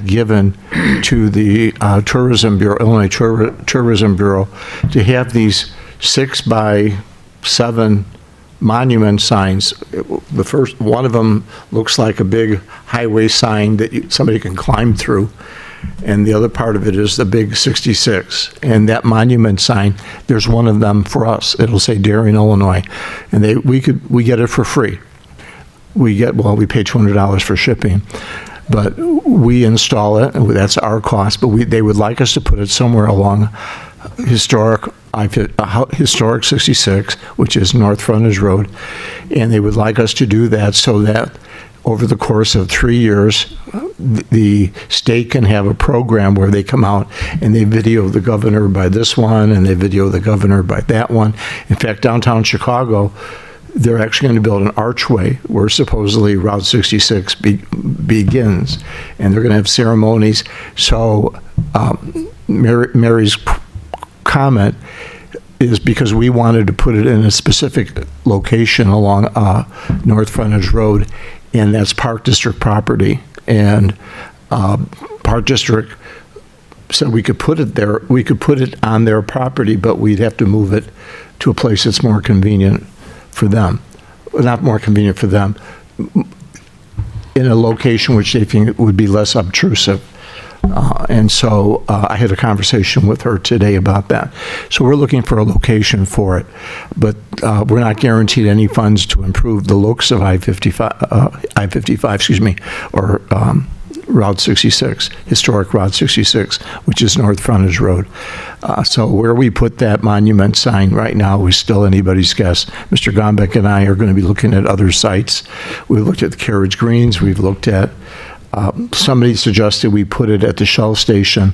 given to the Tourism Bureau, Illinois Tourism Bureau, to have these 6x7 monument signs. The first one of them looks like a big highway sign that somebody can climb through. And the other part of it is the big 66. And that monument sign, there's one of them for us. It'll say Darien, Illinois. And we get it for free. We pay $200 for shipping. But we install it, and that's our cost, but they would like us to put it somewhere along historic 66, which is North Frontage Road. And they would like us to do that so that over the course of 3 years, the state can have a program where they come out and they video the governor by this one and they video the governor by that one. In fact, downtown Chicago, they're actually going to build an archway where supposedly Route 66 begins, and they're going to have ceremonies. So Mary's comment is because we wanted to put it in a specific location along North Frontage Road, and that's Park District property. And Park District said we could put it there, we could put it on their property, but we'd have to move it to a place that's more convenient for them. Not more convenient for them, in a location which they think would be less obtrusive. And so I had a conversation with her today about that. So we're looking for a location for it, but we're not guaranteed any funds to improve the looks of I-55, or Route 66, historic Route 66, which is North Frontage Road. So where we put that monument sign right now is still anybody's guess. Mr. Gombeck and I are going to be looking at other sites. We've looked at the Carriage Greens. We've looked at somebody suggested we put it at the Shell station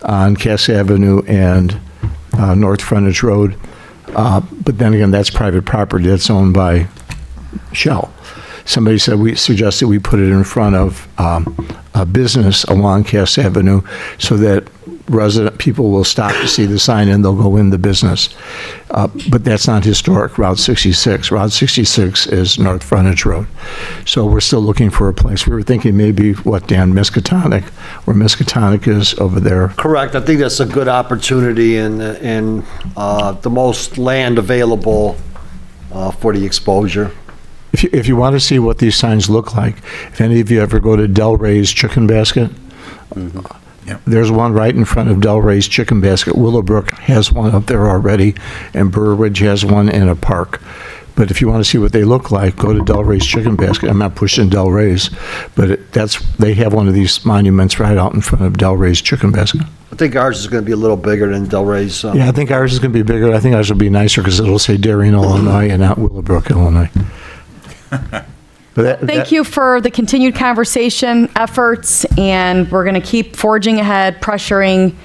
on Cass Avenue and North Frontage Road. But then again, that's private property. That's owned by Shell. Somebody suggested we put it in front of a business along Cass Avenue so that people will stop to see the sign and they'll go in the business. But that's not historic Route 66. Route 66 is North Frontage Road. So we're still looking for a place. We were thinking maybe, Dan, Miskatonic, where Miskatonic is over there. Correct. I think that's a good opportunity and the most land available for the exposure. If you want to see what these signs look like, if any of you ever go to Del Rey's Chicken Basket, there's one right in front of Del Rey's Chicken Basket. Willowbrook has one up there already, and Burridge has one in a park. But if you want to see what they look like, go to Del Rey's Chicken Basket. I'm not pushing Del Rey's, but they have one of these monuments right out in front of Del Rey's Chicken Basket. I think ours is going to be a little bigger than Del Rey's. Yeah, I think ours is going to be bigger. I think ours will be nicer because it'll say Darien, Illinois, and not Willowbrook, Illinois. Thank you for the continued conversation efforts, and we're going to keep forging ahead, pressuring,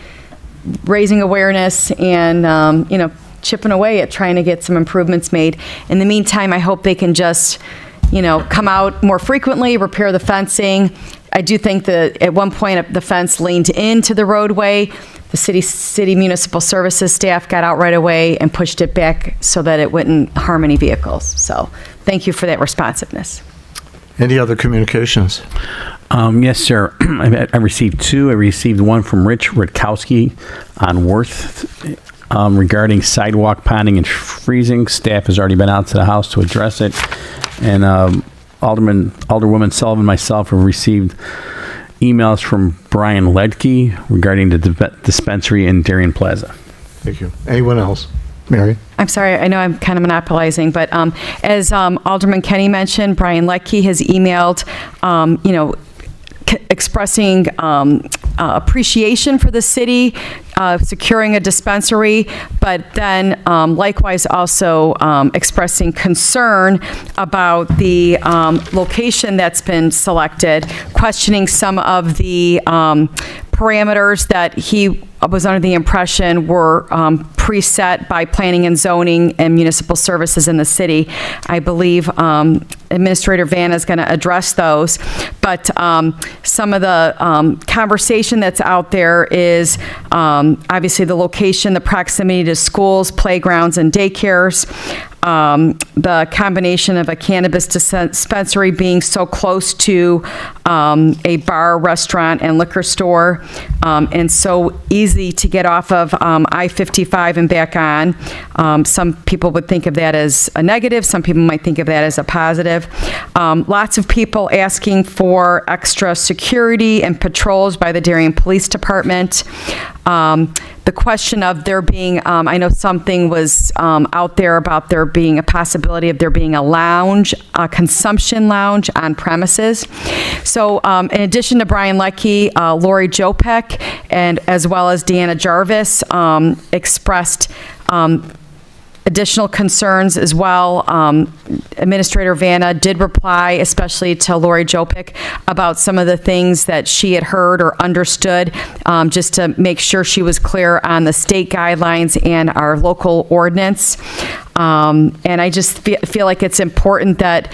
raising awareness, and chipping away at trying to get some improvements made. In the meantime, I hope they can just come out more frequently, repair the fencing. I do think that at one point the fence leaned into the roadway. The city municipal services staff got out right away and pushed it back so that it wouldn't harm any vehicles. So thank you for that responsiveness. Any other communications? Yes, sir. I received two. I received one from Rich Rutkowski on Worth regarding sidewalk ponding and freezing. Staff has already been out to the house to address it. And Alderwoman Sullivan and myself have received emails from Brian Ledke regarding the dispensary in Darien Plaza. Thank you. Anyone else? Mary? I'm sorry, I know I'm kind of monopolizing, but as Alderman Kenny mentioned, Brian Leckie has emailed, expressing appreciation for the city securing a dispensary, but then likewise also expressing concern about the location that's been selected, questioning some of the parameters that he was under the impression were preset by planning and zoning and municipal services in the city. I believe Administrator Vanna is going to address those, but some of the conversation that's out there is obviously the location, the proximity to schools, playgrounds, and daycares, the combination of a cannabis dispensary being so close to a bar, restaurant, and liquor store, and so easy to get off of I-55 and back on. Some people would think of that as a negative. Some people might think of that as a positive. Lots of people asking for extra security and patrols by the Darien Police Department. The question of there being, I know something was out there about there being a possibility of there being a lounge, a consumption lounge on premises. So in addition to Brian Leckie, Lori Jopek, and as well as Deanna Jarvis expressed additional concerns as well. Administrator Vanna did reply, especially to Lori Jopek, about some of the things that she had heard or understood, just to make sure she was clear on the state guidelines and our local ordinance. And I just feel like it's important that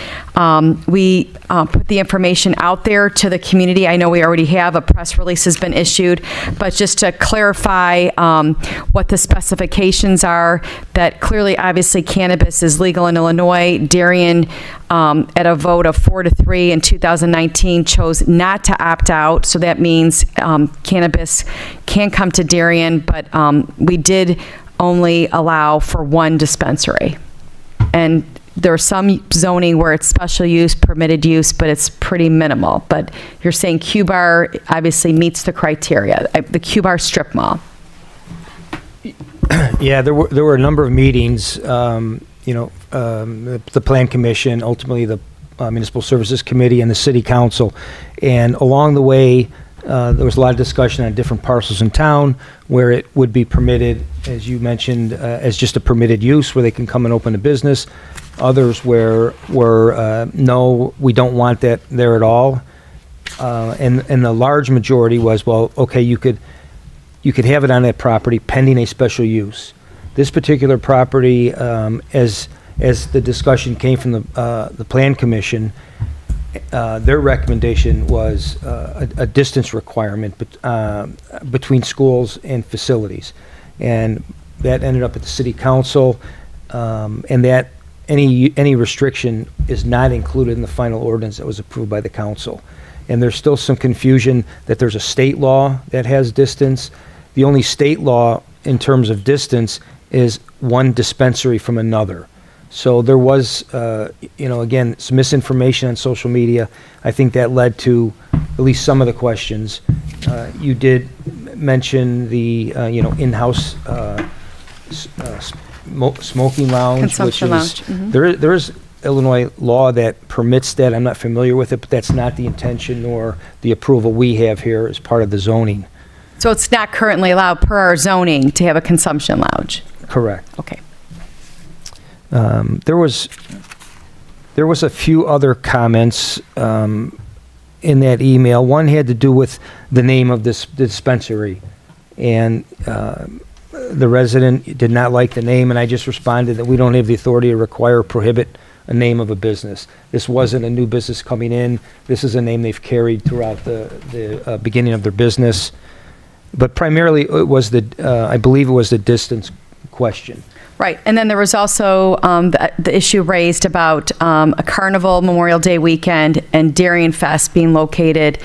we put the information out there to the community. I know we already have, a press release has been issued, but just to clarify what the specifications are, that clearly, obviously, cannabis is legal in Illinois. Darien, at a vote of 4-3 in 2019, chose not to opt out, so that means cannabis can come to Darien, but we did only allow for one dispensary. And there's some zoning where it's special use, permitted use, but it's pretty minimal. But you're saying Q-Bar obviously meets the criteria, the Q-Bar strip mall. Yeah, there were a number of meetings, the Plan Commission, ultimately the Municipal Services Committee, and the City Council. And along the way, there was a lot of discussion on different parcels in town where it would be permitted, as you mentioned, as just a permitted use where they can come and open a business. Others were no, we don't want that there at all. And the large majority was, well, okay, you could have it on that property pending a special use. This particular property, as the discussion came from the Plan Commission, their recommendation was a distance requirement between schools and facilities. And that ended up at the City Council, and that any restriction is not included in the final ordinance that was approved by the council. And there's still some confusion that there's a state law that has distance. The only state law in terms of distance is one dispensary from another. So there was, again, some misinformation on social media. I think that led to at least some of the questions. You did mention the, in-house smoking lounge, Consumption which lounge. is, Mhm. there is Illinois law that permits that. I'm not familiar with it, but that's not the intention nor the approval we have here as part of the zoning. So it's not currently allowed per our zoning to have a consumption lounge? Correct. Okay. There was a few other comments in that email. One had to do with the name of this dispensary, and the resident did not like the name, and I just responded that we don't have the authority to require or prohibit a name of a business. This wasn't a new business coming in. This is a name they've carried throughout the beginning of their business. But primarily, it was I believe it was the distance question. Right, and then there was also the issue raised about a Carnival Memorial Day weekend and Darien Fest being located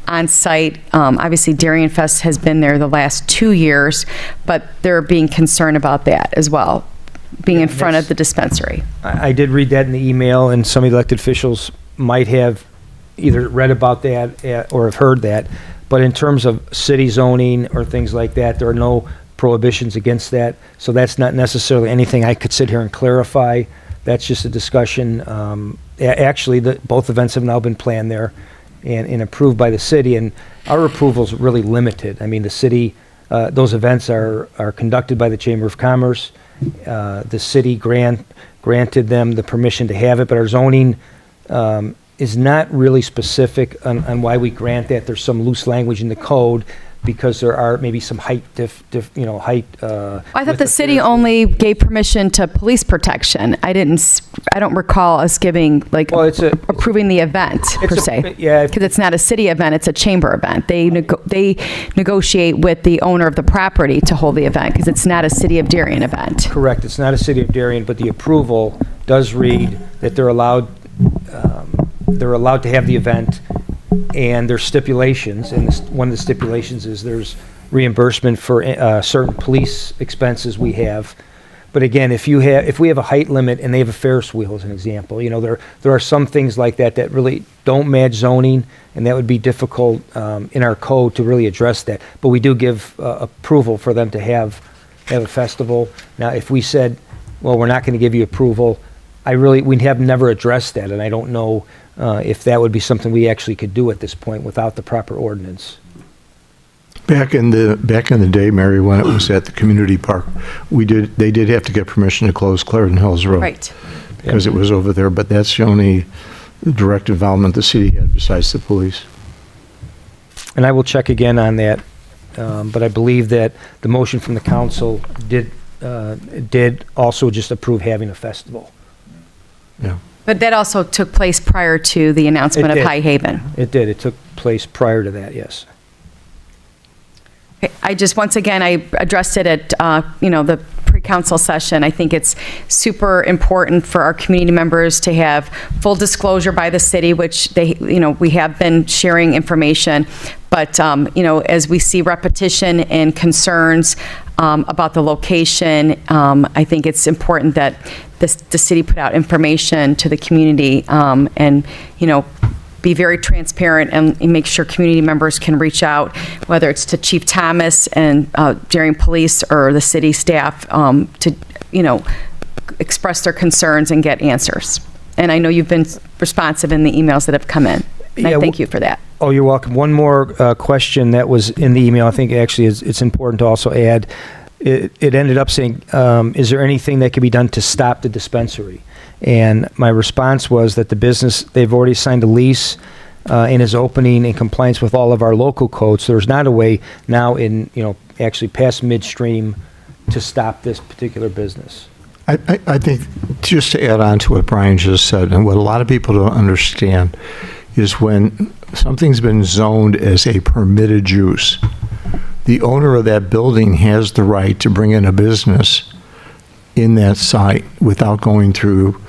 on site. Obviously, Darien Fest has been there the last 2 years, but they're being concerned about that as well, being in front of the dispensary. I did read that in the email, and some elected officials might have either read about that or have heard that. But in terms of city zoning or things like that, there are no prohibitions against that. So that's not necessarily anything I could sit here and clarify. That's just a discussion. Actually, both events have now been planned there and approved by the city, and our approval is really limited. I mean, the city, those events are conducted by the Chamber of Commerce. The city granted them the permission to have it, but our zoning is not really specific on why we grant that. There's some loose language in the code because there are maybe some height height. I thought the city only gave permission to police protection. I don't recall us giving, approving the event per se. Yeah. Because it's not a city event, it's a chamber event. They negotiate with the owner of the property to hold the event because it's not a City of Darien event. Correct. It's not a City of Darien, but the approval does read that they're allowed to have the event, and there's stipulations, and one of the stipulations is there's reimbursement for certain police expenses we have. But again, if we have a height limit and they have a Ferris wheel, as an example, there are some things like that that really don't match zoning, and that would be difficult in our code to really address that. But we do give approval for them to have a festival. Now, if we said, well, we're not going to give you approval, we have never addressed that, and I don't know if that would be something we actually could do at this point without the proper ordinance. Back in the day, Mary, when it was at the community park, they did have to get permission to close Clarendon Hills Road. Right. Because it was over there, but that's the only direct involvement the city had besides the police. And I will check again on that, but I believe that the motion from the council did also just approve having a festival. Yeah. But that also took place prior to the announcement of High Haven. It did. It took place prior to that, yes. Once again, I addressed it at, the pre-council session. I think it's super important for our community members to have full disclosure by the city, which we have been sharing information. But, as we see repetition and concerns about the location, I think it's important that the city put out information to the community and, be very transparent and make sure community members can reach out, whether it's to Chief Thomas and Darien Police or the city staff to, express their concerns and get answers. And I know you've been responsive in the emails that have come in. And I thank you for that. Oh, you're welcome. One more question that was in the email, I think actually it's important to also add. It ended up saying, is there anything that can be done to stop the dispensary? And my response was that the business, they've already signed a lease and is opening in compliance with all of our local codes. So there's not a way now actually past midstream to stop this particular business. I think, just to add on to what Brian just said, and what a lot of people don't understand, is when something's been zoned as a permitted use, the owner of that building has the right to bring in a business in that site without going through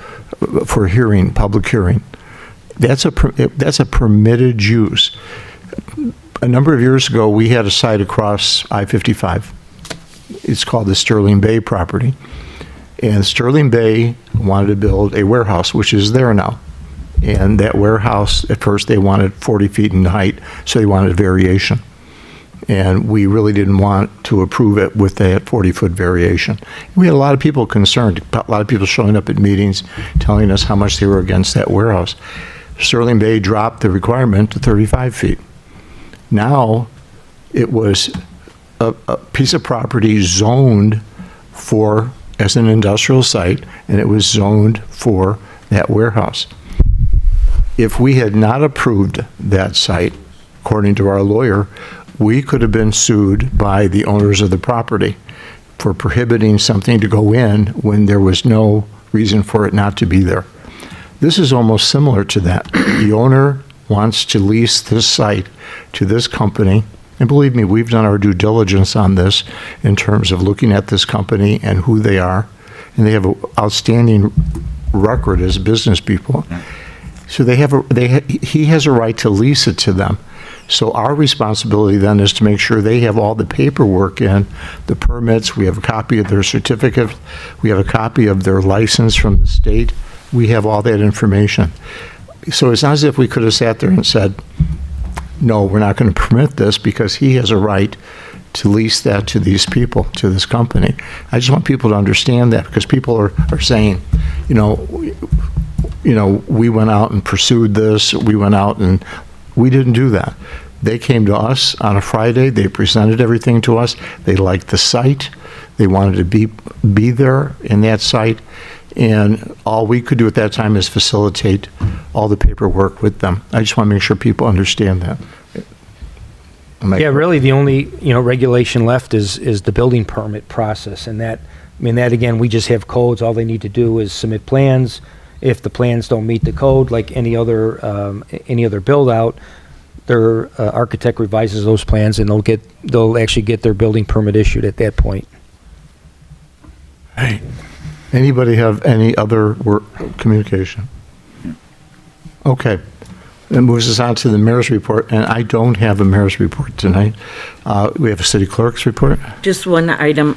for public hearing. That's a permitted use. A number of years ago, we had a site across I-55. It's called the Sterling Bay property. And Sterling Bay wanted to build a warehouse, which is there now. And that warehouse, at first, they wanted 40 feet in height, so they wanted variation. And we really didn't want to approve it with that 40-foot variation. We had a lot of people concerned, a lot of people showing up at meetings telling us how much they were against that warehouse. Sterling Bay dropped the requirement to 35 feet. Now, it was a piece of property zoned as an industrial site, and it was zoned for that warehouse. If we had not approved that site, according to our lawyer, we could have been sued by the owners of the property for prohibiting something to go in when there was no reason for it not to be there. This is almost similar to that. The owner wants to lease this site to this company, and believe me, we've done our due diligence on this in terms of looking at this company and who they are. and they have an outstanding record as business people. So he has a right to lease it to them. So our responsibility then is to make sure they have all the paperwork in, the permits, we have a copy of their certificate, we have a copy of their license from the state, we have all that information. So it's not as if we could have sat there and said, no, we're not going to permit this, because he has a right to lease that to these people, to this company. I just want people to understand that, because people are saying, we went out and pursued this, we didn't do that. They came to us on a Friday, they presented everything to us, they liked the site, they wanted to be there in that site, and all we could do at that time is facilitate all the paperwork with them. I just want to make sure people understand that. Yeah, really, the only, regulation left is the building permit process, and that again, we just have codes, all they need to do is submit plans. If the plans don't meet the code, like any other build-out, their architect revises those plans, and they'll actually get their building permit issued at that point. Hey, anybody have any other communication? Okay. That moves us on to the mayor's report, and I don't have a mayor's report tonight. We have a city clerk's report. Just one item.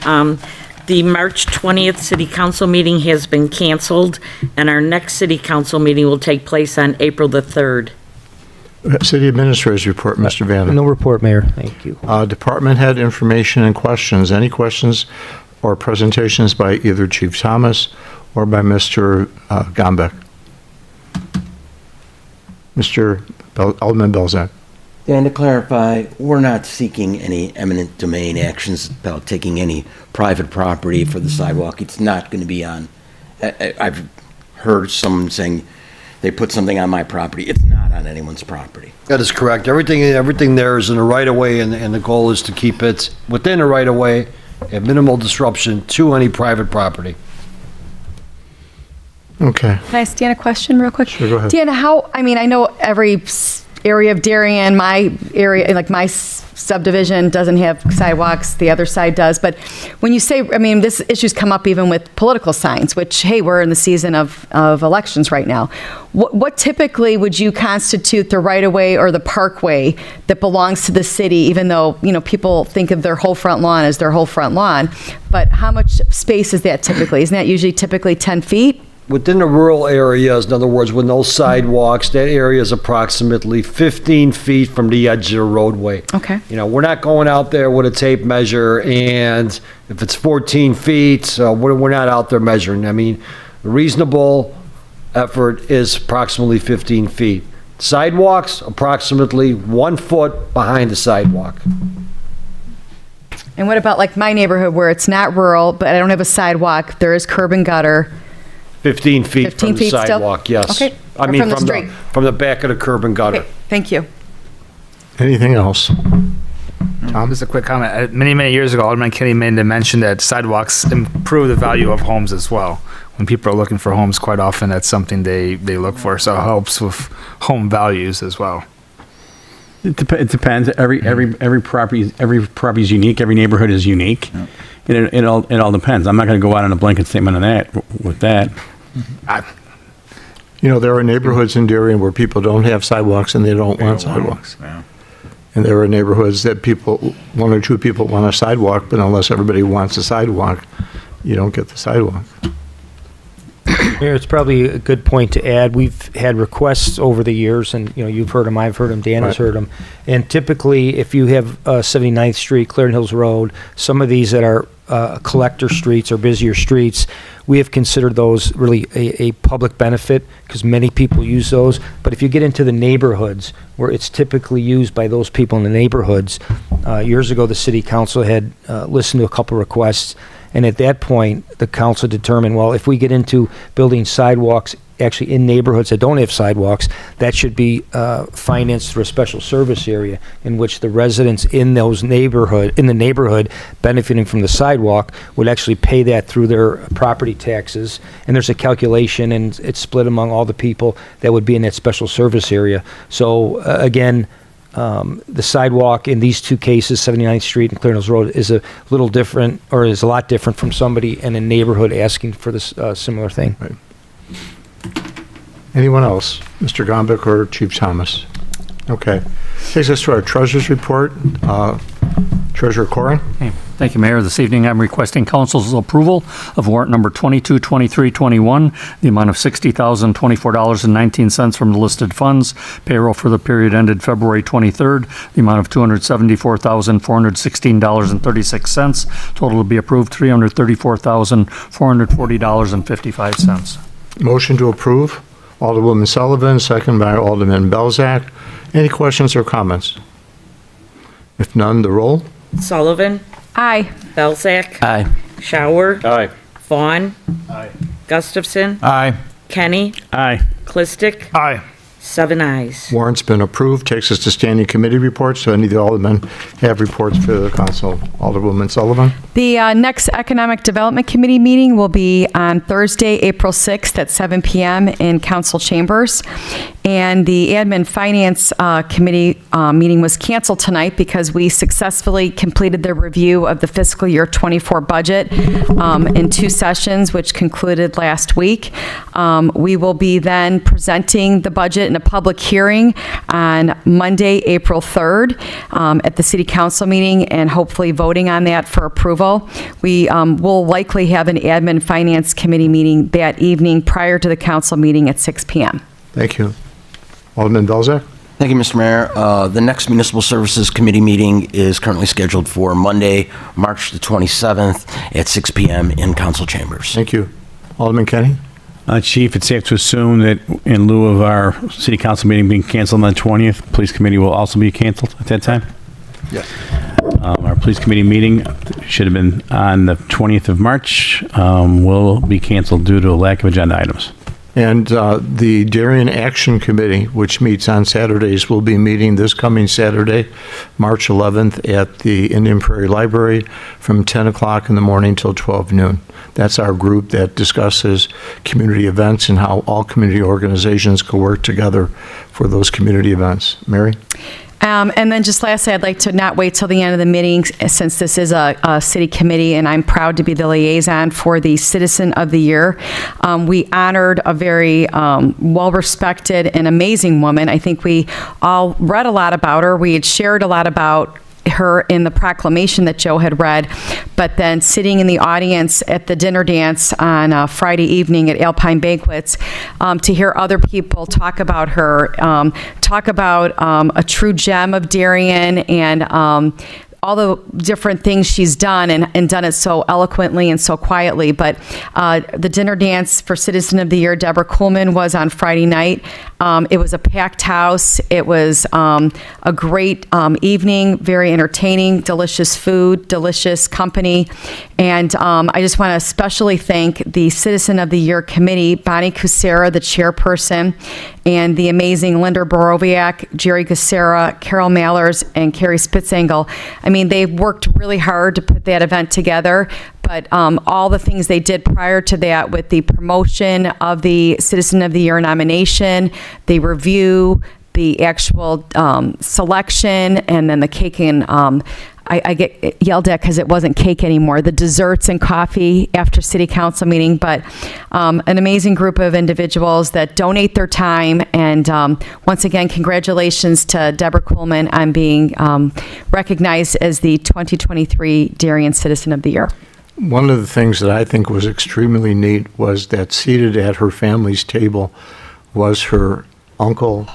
The March 20th city council meeting has been canceled, and our next city council meeting will take place on April the 3rd. City administrator's report, Mr. Vanda. No report, Mayor. Thank you. Department head information and questions. Any questions or presentations by either Chief Thomas or by Mr. Gombeck? Mr. Alderman Belzak. Dan, to clarify, we're not seeking any eminent domain actions about taking any private property for the sidewalk. It's not going to be on, I've heard someone saying they put something on my property. It's not on anyone's property. That is correct. Everything there is in the right-of-way, and the goal is to keep it within the right-of-way at minimal disruption to any private property. Okay. Can I ask Dan a question real quick? Sure, go ahead. Dan, I know every area of Darien, my area, like my subdivision doesn't have sidewalks, the other side does, but when you say, this issue's come up even with political signs, which, hey, we're in the season of elections right now. What typically would you constitute the right-of-way or the parkway that belongs to the city, even though, people think of their whole front lawn as their whole front lawn, but how much space is that typically? Isn't that usually typically 10 feet? Within the rural areas, in other words, with no sidewalks, that area is approximately 15 feet from the edge of the roadway. Okay. We're not going out there with a tape measure, and if it's 14 feet, we're not out there measuring. The reasonable effort is approximately 15 feet. Sidewalks, approximately 1 foot behind the sidewalk. And what about like my neighborhood where it's not rural, but I don't have a sidewalk, there is curb and gutter? 15 feet 15 from the feet still? sidewalk, yes. Okay. I Or mean, from the street? from the back of the curb and gutter. Okay, thank you. Anything else? Just a quick comment. Many, many years ago, Alderman Kenny made the mention that sidewalks improve the value of homes as well. When people are looking for homes, quite often that's something they look for. So it helps with home values as well. It depends. Every property is unique. Every neighborhood is unique. Yeah. It all depends. I'm not going to go out on a blanket statement on that. With that, there are neighborhoods in Darien where people don't have sidewalks and they don't want sidewalks. Yeah. And there are neighborhoods that one or two people want a sidewalk, but unless everybody wants a sidewalk, you don't get the sidewalk. Mayor, it's probably a good point to add. We've had requests over the years, and you've heard them, I've heard them, Dan has heard them. And typically, if you have 79th Street, Clarendon Hills Road, some of these that are collector streets or busier streets, we have considered those really a public benefit because many people use those. But if you get into the neighborhoods where it's typically used by those people in the neighborhoods, years ago the city council had listened to a couple requests. And at that point, the council determined, well, if we get into building sidewalks actually in neighborhoods that don't have sidewalks, that should be financed through a special service area in which the residents in the neighborhood benefiting from the sidewalk would actually pay that through their property taxes. And there's a calculation, and it's split among all the people that would be in that special service area. So again, the sidewalk in these two cases, 79th Street and Clear Hills Road, is a little different, or is a lot different from somebody in a neighborhood asking for this similar thing. Right. Anyone else? Mr. Gombic or Chief Thomas? Okay. Takes us to our treasurer's report. Treasurer Corrin? Thank you, Mayor. This evening, I'm requesting council's approval of warrant number 222321, the amount of $60,024.19 from the listed funds. Payroll for the period ended February 23rd, the amount of $274,416.36. Total to be approved, $334,440.55. Motion to approve. Alderwoman Sullivan, second by Alderman Belzak. Any questions or comments? If none, the roll. Sullivan? Aye. Belzak? Aye. Shower? Aye. Vaughn? Aye. Gustafson? Aye. Kenny? Aye. Clistic? Aye. 7 ayes. Warrant's been approved. Takes us to standing committee reports. So any of the aldermen have reports for the council. Alderwoman Sullivan? The next Economic Development Committee meeting will be on Thursday, April 6th at 7 p.m. in council chambers. And the Admin Finance Committee meeting was canceled tonight because we successfully completed the review of the fiscal year 24 budget in 2 sessions, which concluded last week. We will be then presenting the budget in a public hearing on Monday, April 3rd at the City Council meeting and hopefully voting on that for approval. We will likely have an Admin Finance Committee meeting that evening prior to the council meeting at 6 p.m. Thank you. Alderman Belzak? Thank you, Mr. Mayor. The next Municipal Services Committee meeting is currently scheduled for Monday, March the 27th at 6 p.m. in council chambers. Thank you. Alderman Kenny? Chief, it's safe to assume that in lieu of our city council meeting being canceled on the 20th, police committee will also be canceled at that time? Yes. Our police committee meeting should have been on the 20th of March, will be canceled due to a lack of agenda items. And the Darien Action Committee, which meets on Saturdays, will be meeting this coming Saturday, March 11th, at the Indian Prairie Library from 10 o'clock in the morning till 12 noon. That's our group that discusses community events and how all community organizations can work together for those community events. Mary? And then just lastly, I'd like to not wait till the end of the meeting, since this is a city committee, and I'm proud to be the liaison for the Citizen of the Year. We honored a very well-respected and amazing woman. I think we all read a lot about her. We had shared a lot about her in the proclamation that Joe had read, but then sitting in the audience at the dinner dance on Friday evening at Alpine Banquets to hear other people talk about her, talk about a true gem of Darien and all the different things she's done and done it so eloquently and so quietly. But the dinner dance for Citizen of the Year, Deborah Kuhlman, was on Friday night. It was a packed house. It was a great evening, very entertaining, delicious food, delicious company. And I just want to especially thank the Citizen of the Year committee, Bonnie Kucera, the chairperson, and the amazing Linda Borowiak, Jerry Kucera, Carol Mallers, and Carrie Spitzengel. I mean, they worked really hard to put that event together, but all the things they did prior to that with the promotion of the Citizen of the Year nomination, the review, the actual selection, and then the cake and I get yelled at because it wasn't cake anymore, the desserts and coffee after city council meeting, but an amazing group of individuals that donate their time. And once again, congratulations to Deborah Kuhlman on being recognized as the 2023 Darien Citizen of the Year. One of the things that I think was extremely neat was that seated at her family's table was her uncle,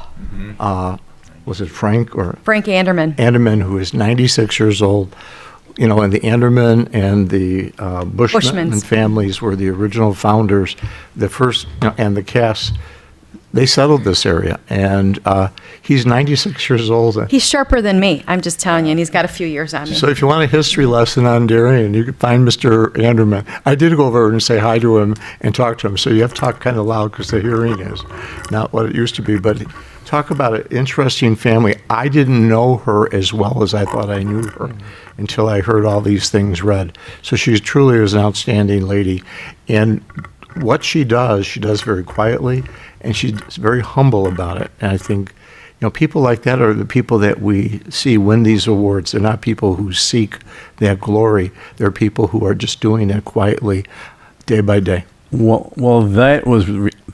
was it Frank or? Frank Anderman. Anderman, who is 96 years old. You know, and the Anderman and the Bushman Bushmans. families were the original founders, the first, and the Cass. They settled this area, and he's 96 years old. He's sharper than me, I'm just telling you, and he's got a few years on me. So if you want a history lesson on Darien, you can find Mr. Anderman. I did go over and say hi to him and talk to him, so you have to talk kind of loud because the hearing is not what it used to be. But talk about an interesting family. I didn't know her as well as I thought I knew her until I heard all these things read. So she truly is an outstanding lady. And what she does very quietly, and she's very humble about it. And I think people like that are the people that we see win these awards. They're not people who seek that glory. They're people who are just doing it quietly, day by day. Well, that was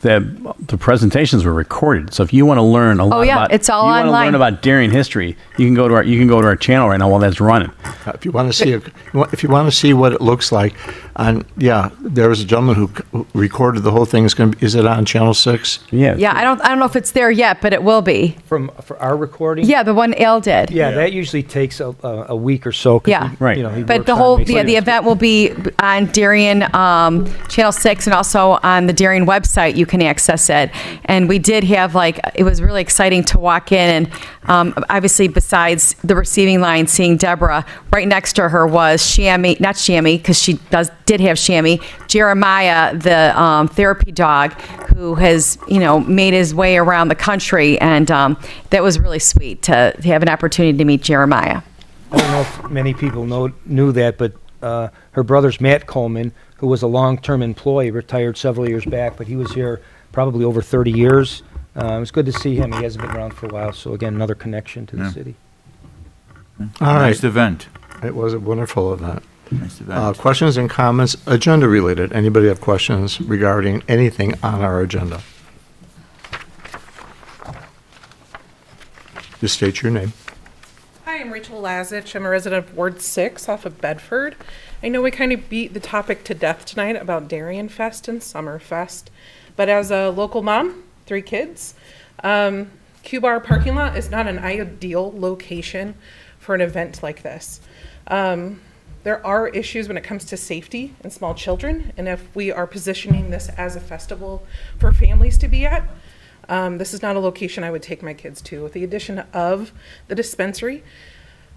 that the presentations were recorded. So if you want to learn a lot about, it's all you want to online. learn about Darien history, you can go to our channel right now while that's running. If you want to see if you want to see what it looks like, there was a gentleman who recorded the whole thing. Is it on Channel 6? Yeah. Yeah, I don't know if it's there yet, but it will be. For our recording? Yeah, the one Al did. Yeah, that usually takes a week or so. 'Cause Yeah. Right. he But works the on whole, making the it. event will be on Darien Channel 6 and also on the Darien website. You can access it. And we did have it was really exciting to walk in and obviously besides the receiving line, seeing Deborah, right next to her was not Shammy, because she did have Shammy, Jeremiah, the therapy dog, who has, made his way around the country. And that was really sweet to have an opportunity to meet Jeremiah. I don't know if many people knew that, but her brother's Matt Coleman, who was a long-term employee, retired several years back, but he was here probably over 30 years. It was good to see him. He hasn't been around for a while, so again, another connection to the city. All right. Nice event. It was a wonderful event. Nice event. Questions and comments, agenda related. Anybody have questions regarding anything on our agenda? Just state your name. Hi, I'm Rachel Lazich. I'm a resident of Ward 6 off of Bedford. I know we kind of beat the topic to death tonight about Darien Fest and Summerfest, but as a local mom, 3 kids, Q-Bar parking lot is not an ideal location for an event like this. There are issues when it comes to safety and small children, and if we are positioning this as a festival for families to be at, this is not a location I would take my kids to. With the addition of the dispensary,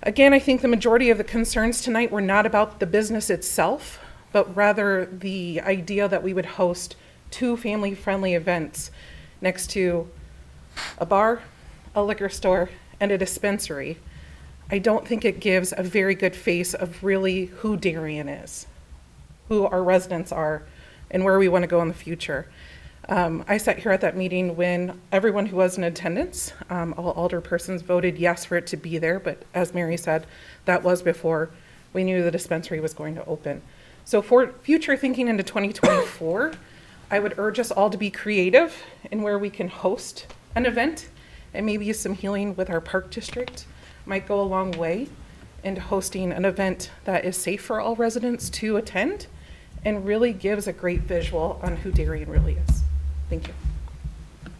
again, I think the majority of the concerns tonight were not about the business itself, but rather the idea that we would host 2 family-friendly events next to a bar, a liquor store, and a dispensary. I don't think it gives a very good face of really who Darien is, who our residents are, and where we want to go in the future. I sat here at that meeting when everyone who was in attendance, all alderpersons voted yes for it to be there, but as Mary said, that was before we knew the dispensary was going to open. So for future thinking into 2024, I would urge us all to be creative in where we can host an event, and maybe some healing with our park district might go a long way in hosting an event that is safe for all residents to attend and really gives a great visual on who Darien really is. Thank you.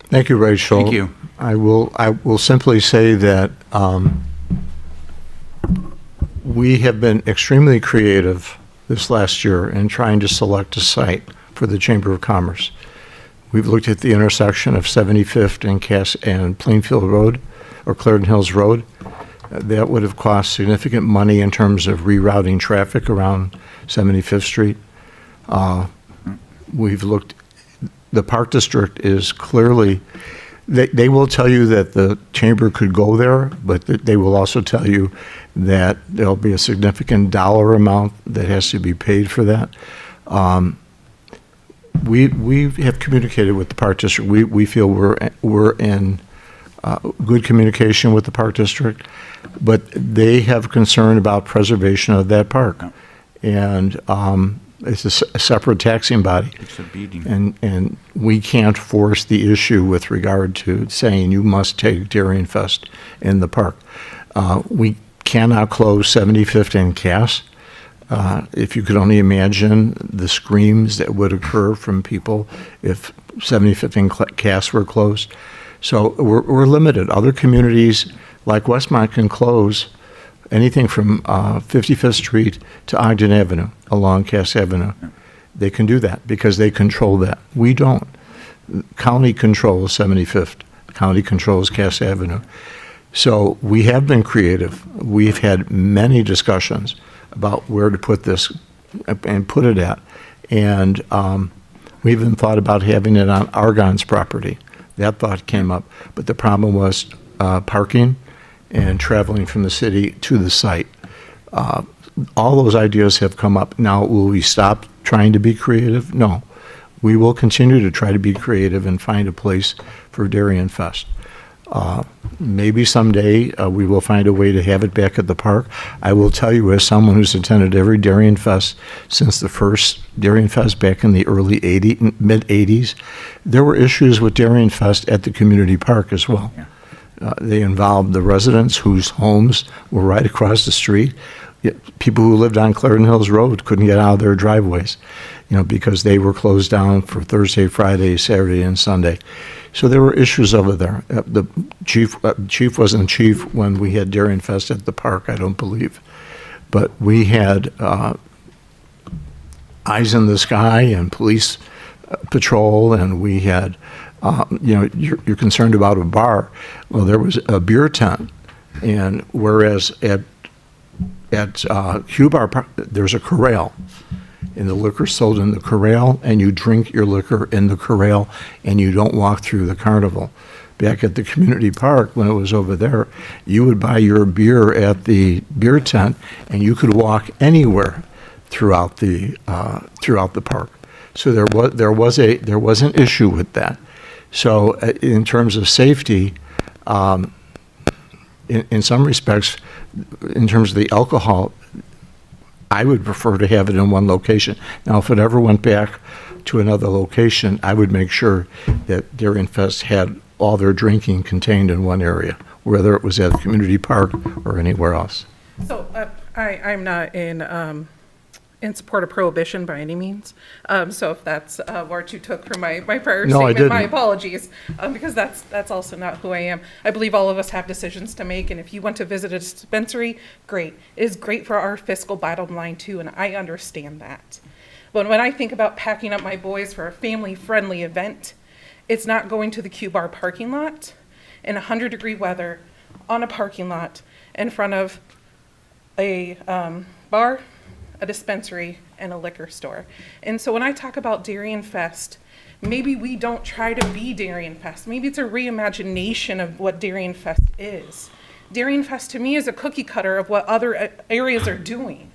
Thank you, Rachel. Thank you. I will simply say that we have been extremely creative this last year in trying to select a site for the Chamber of Commerce. We've looked at the intersection of 75th and Plainfield Road, or Clarendon Hills Road. That would have cost significant money in terms of rerouting traffic around 75th Street. We've looked, the Park District is clearly, they will tell you that the chamber could go there, but they will also tell you that there'll be a significant dollar amount that has to be paid for that. We have communicated with the Park District. We feel we're in good communication with the Park District, but they have concern about preservation of that park. And it's a separate taxing body. It's a beating. And we can't force the issue with regard to saying you must take Darien Fest in the park. We cannot close 75th and Cass. If you could only imagine the screams that would occur from people if 75th and Cass were closed. So we're limited. Other communities like Westmont can close anything from 55th Street to Ogden Avenue along Cass Avenue. They can do that because they control that. We don't. County controls 75th. County controls Cass Avenue. So we have been creative. We've had many discussions about where to put this and put it at. And we even thought about having it on Argonne's property. That thought came up. But the problem was parking and traveling from the city to the site. All those ideas have come up. Now, will we stop trying to be creative? No. We will continue to try to be creative and find a place for Darien Fest. Maybe someday we will find a way to have it back at the park. I will tell you, as someone who's attended every Darien Fest since the first Darien Fest back in the mid 80s, there were issues with Darien Fest at the community park as well. They involved the residents whose homes were right across the street. People who lived on Clarendon Hills Road couldn't get out of their driveways, because they were closed down for Thursday, Friday, Saturday, and Sunday. So there were issues over there. The chief wasn't chief when we had Darien Fest at the park, I don't believe. But we had eyes in the sky and police patrol, and we had, you're concerned about a bar. Well, there was a beer tent, and whereas at Q Bar, there's a corral, and the liquor sold in the corral, and you drink your liquor in the corral, and you don't walk through the carnival. Back at the community park, when it was over there, you would buy your beer at the beer tent, and you could walk anywhere throughout the park. So there was an issue with that. So in terms of safety, in some respects, in terms of the alcohol, I would prefer to have it in one location. Now, if it ever went back to another location, I would make sure that Darien Fest had all their drinking contained in one area, whether it was at the community park or anywhere else. So I'm not in support of prohibition by any means. So if that's what you took from my prior No, I statement, my didn't. apologies, because that's also not who I am. I believe all of us have decisions to make, and if you want to visit a dispensary, great. It is great for our fiscal bottom line too, and I understand that. But when I think about packing up my boys for a family-friendly event, it's not going to the Q Bar parking lot in 100-degree weather on a parking lot in front of a bar, a dispensary, and a liquor store. And so when I talk about Darien Fest, maybe we don't try to be Darien Fest. Maybe it's a reimagination of what Darien Fest is. Darien Fest to me is a cookie cutter of what other areas are doing.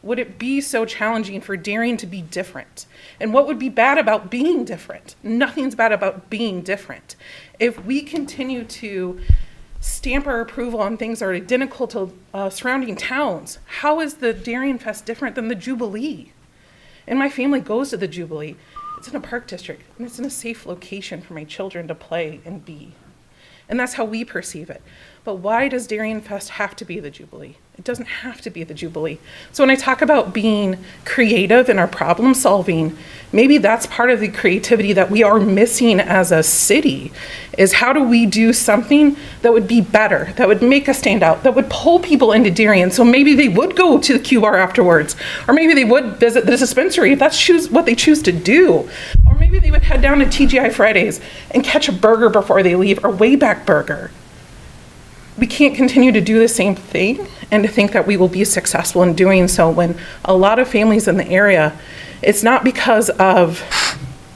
Would it be so challenging for Darien to be different? And what would be bad about being different? Nothing's bad about being different. If we continue to stamp our approval on things that are identical to surrounding towns, how is the Darien Fest different than the Jubilee? And my family goes to the Jubilee. It's in a park district, and it's in a safe location for my children to play and be. And that's how we perceive it. But why does Darien Fest have to be the Jubilee? It doesn't have to be the Jubilee. So when I talk about being creative in our problem solving, maybe that's part of the creativity that we are missing as a city, is how do we do something that would be better, that would make us stand out, that would pull people into Darien, so maybe they would go to the Q Bar afterwards, or maybe they would visit the dispensary if that's what they choose to do, or maybe they would head down to TGI Fridays and catch a burger before they leave, or Wayback Burger. We can't continue to do the same thing and to think that we will be successful in doing so when a lot of families in the area, it's not because of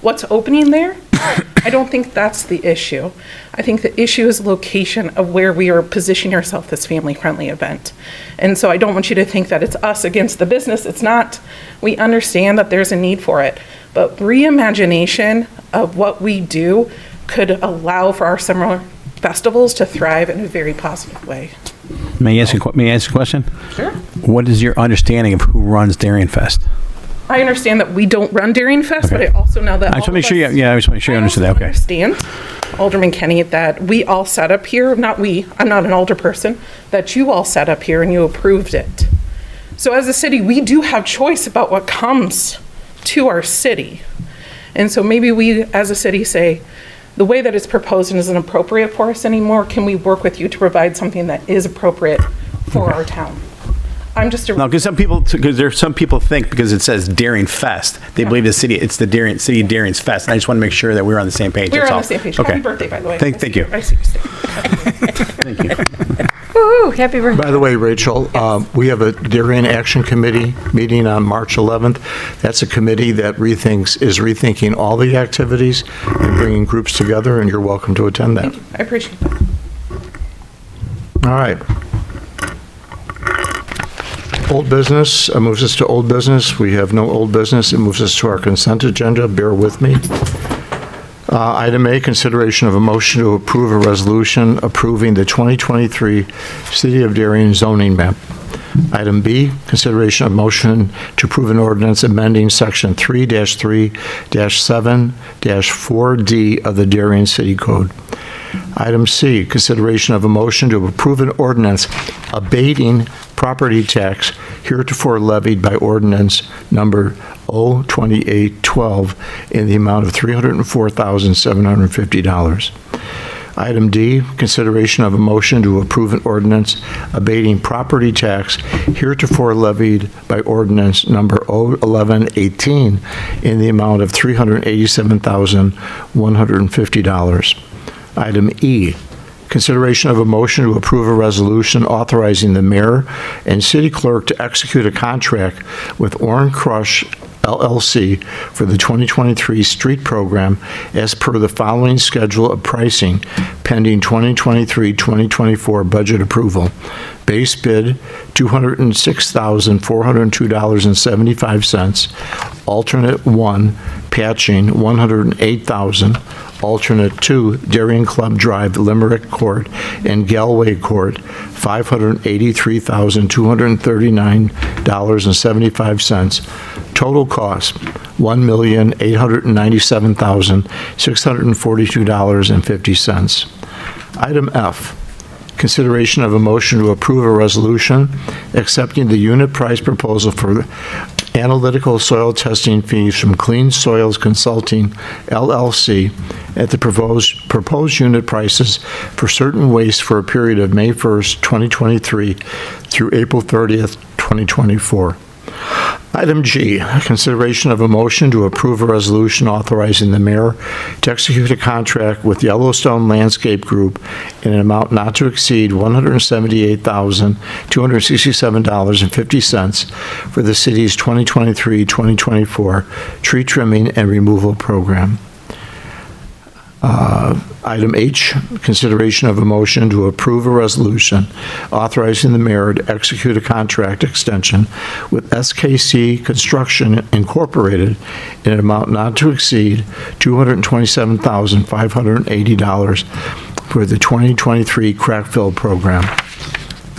what's opening there. I don't think that's the issue. I think the issue is location of where we are positioning ourselves this family-friendly event. And so I don't want you to think that it's us against the business. It's not. We understand that there's a need for it. But reimagination of what we do could allow for our summer festivals to thrive in a very positive way. May I ask a question? Sure. What is your understanding of who runs Darien Fest? I understand that we don't run Darien Fest, Okay. but I also know that I just want to make sure you, I just want to make sure you understand that. Okay. understand, Alderman Kenny, that we all sat up here, not we, I'm not an alder person, that you all sat up here and you approved it. So as a city, we do have choice about what comes to our city. And so maybe we as a city say, the way that it's proposed isn't appropriate for us anymore. Can we work with you to provide something that is appropriate for our town? I'm just a No, because some people think because it says Darien Fest, they believe it's the City of Darien's Fest. And I just want to make sure that we're on the same page. We're that's on all. the same page. Okay. Happy birthday, by the way. Thank you. I see you. Thank you. Woo, happy birthday. By the way, Rachel, we have a Darien Action Committee meeting on March 11th. That's a committee that is rethinking all the activities and bringing groups together, and you're welcome to attend that. Thank you. I appreciate that. All right. Old business moves us to old business. We have no old business. It moves us to our consent agenda. Bear with me. Item A, consideration of a motion to approve a resolution approving the 2023 City of Darien zoning map. Item B, consideration of motion to approve an ordinance amending Section 3-3-7-4D of the Darien City Code. Item C, consideration of a motion to approve an ordinance abating property tax heretofore levied by ordinance number 02812 in the amount of $304,750. Item D, consideration of a motion to approve an ordinance abating property tax heretofore levied by ordinance number 01118 in the amount of $387,150. Item E, consideration of a motion to approve a resolution authorizing the mayor and city clerk to execute a contract with Orange Crush LLC for the 2023 street program as per the following schedule of pricing pending 2023-2024 budget approval. Base bid, $206,402.75. Alternate 1, patching, $108,000. Alternate 2, Darien Club Drive, Limerick Court, and Galway Court, $583,239.75. Total cost, $1,897,642.50. Item F, consideration of a motion to approve a resolution accepting the unit price proposal for analytical soil testing fees from Clean Soils Consulting, LLC, at the proposed unit prices for certain waste for a period of May 1st, 2023 through April 30th, 2024. Item G, consideration of a motion to approve a resolution authorizing the mayor to execute a contract with Yellowstone Landscape Group in an amount not to exceed $178,267.50 for the city's 2023-2024 tree trimming and removal program. Item H, consideration of a motion to approve a resolution authorizing the mayor to execute a contract extension with SKC Construction Incorporated in an amount not to exceed $227,580 for the 2023 crack fill program.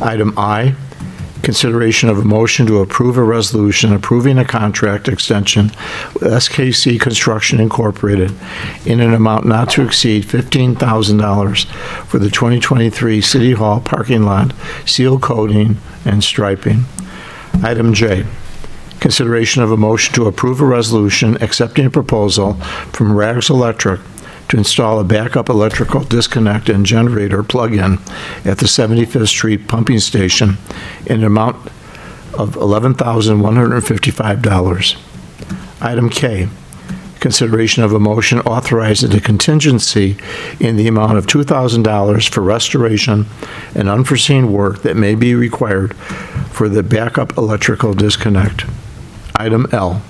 Item I, consideration of a motion to approve a resolution approving a contract extension with SKC Construction Incorporated in an amount not to exceed $15,000 for the 2023 City Hall parking lot seal coating and striping. Item J, consideration of a motion to approve a resolution accepting a proposal from Rags Electric to install a backup electrical disconnect and generator plug-in at the 75th Street pumping station in an amount of $11,155. Item K, consideration of a motion authorizing a contingency in the amount of $2,000 for restoration and unforeseen work that may be required for the backup electrical disconnect. Item L,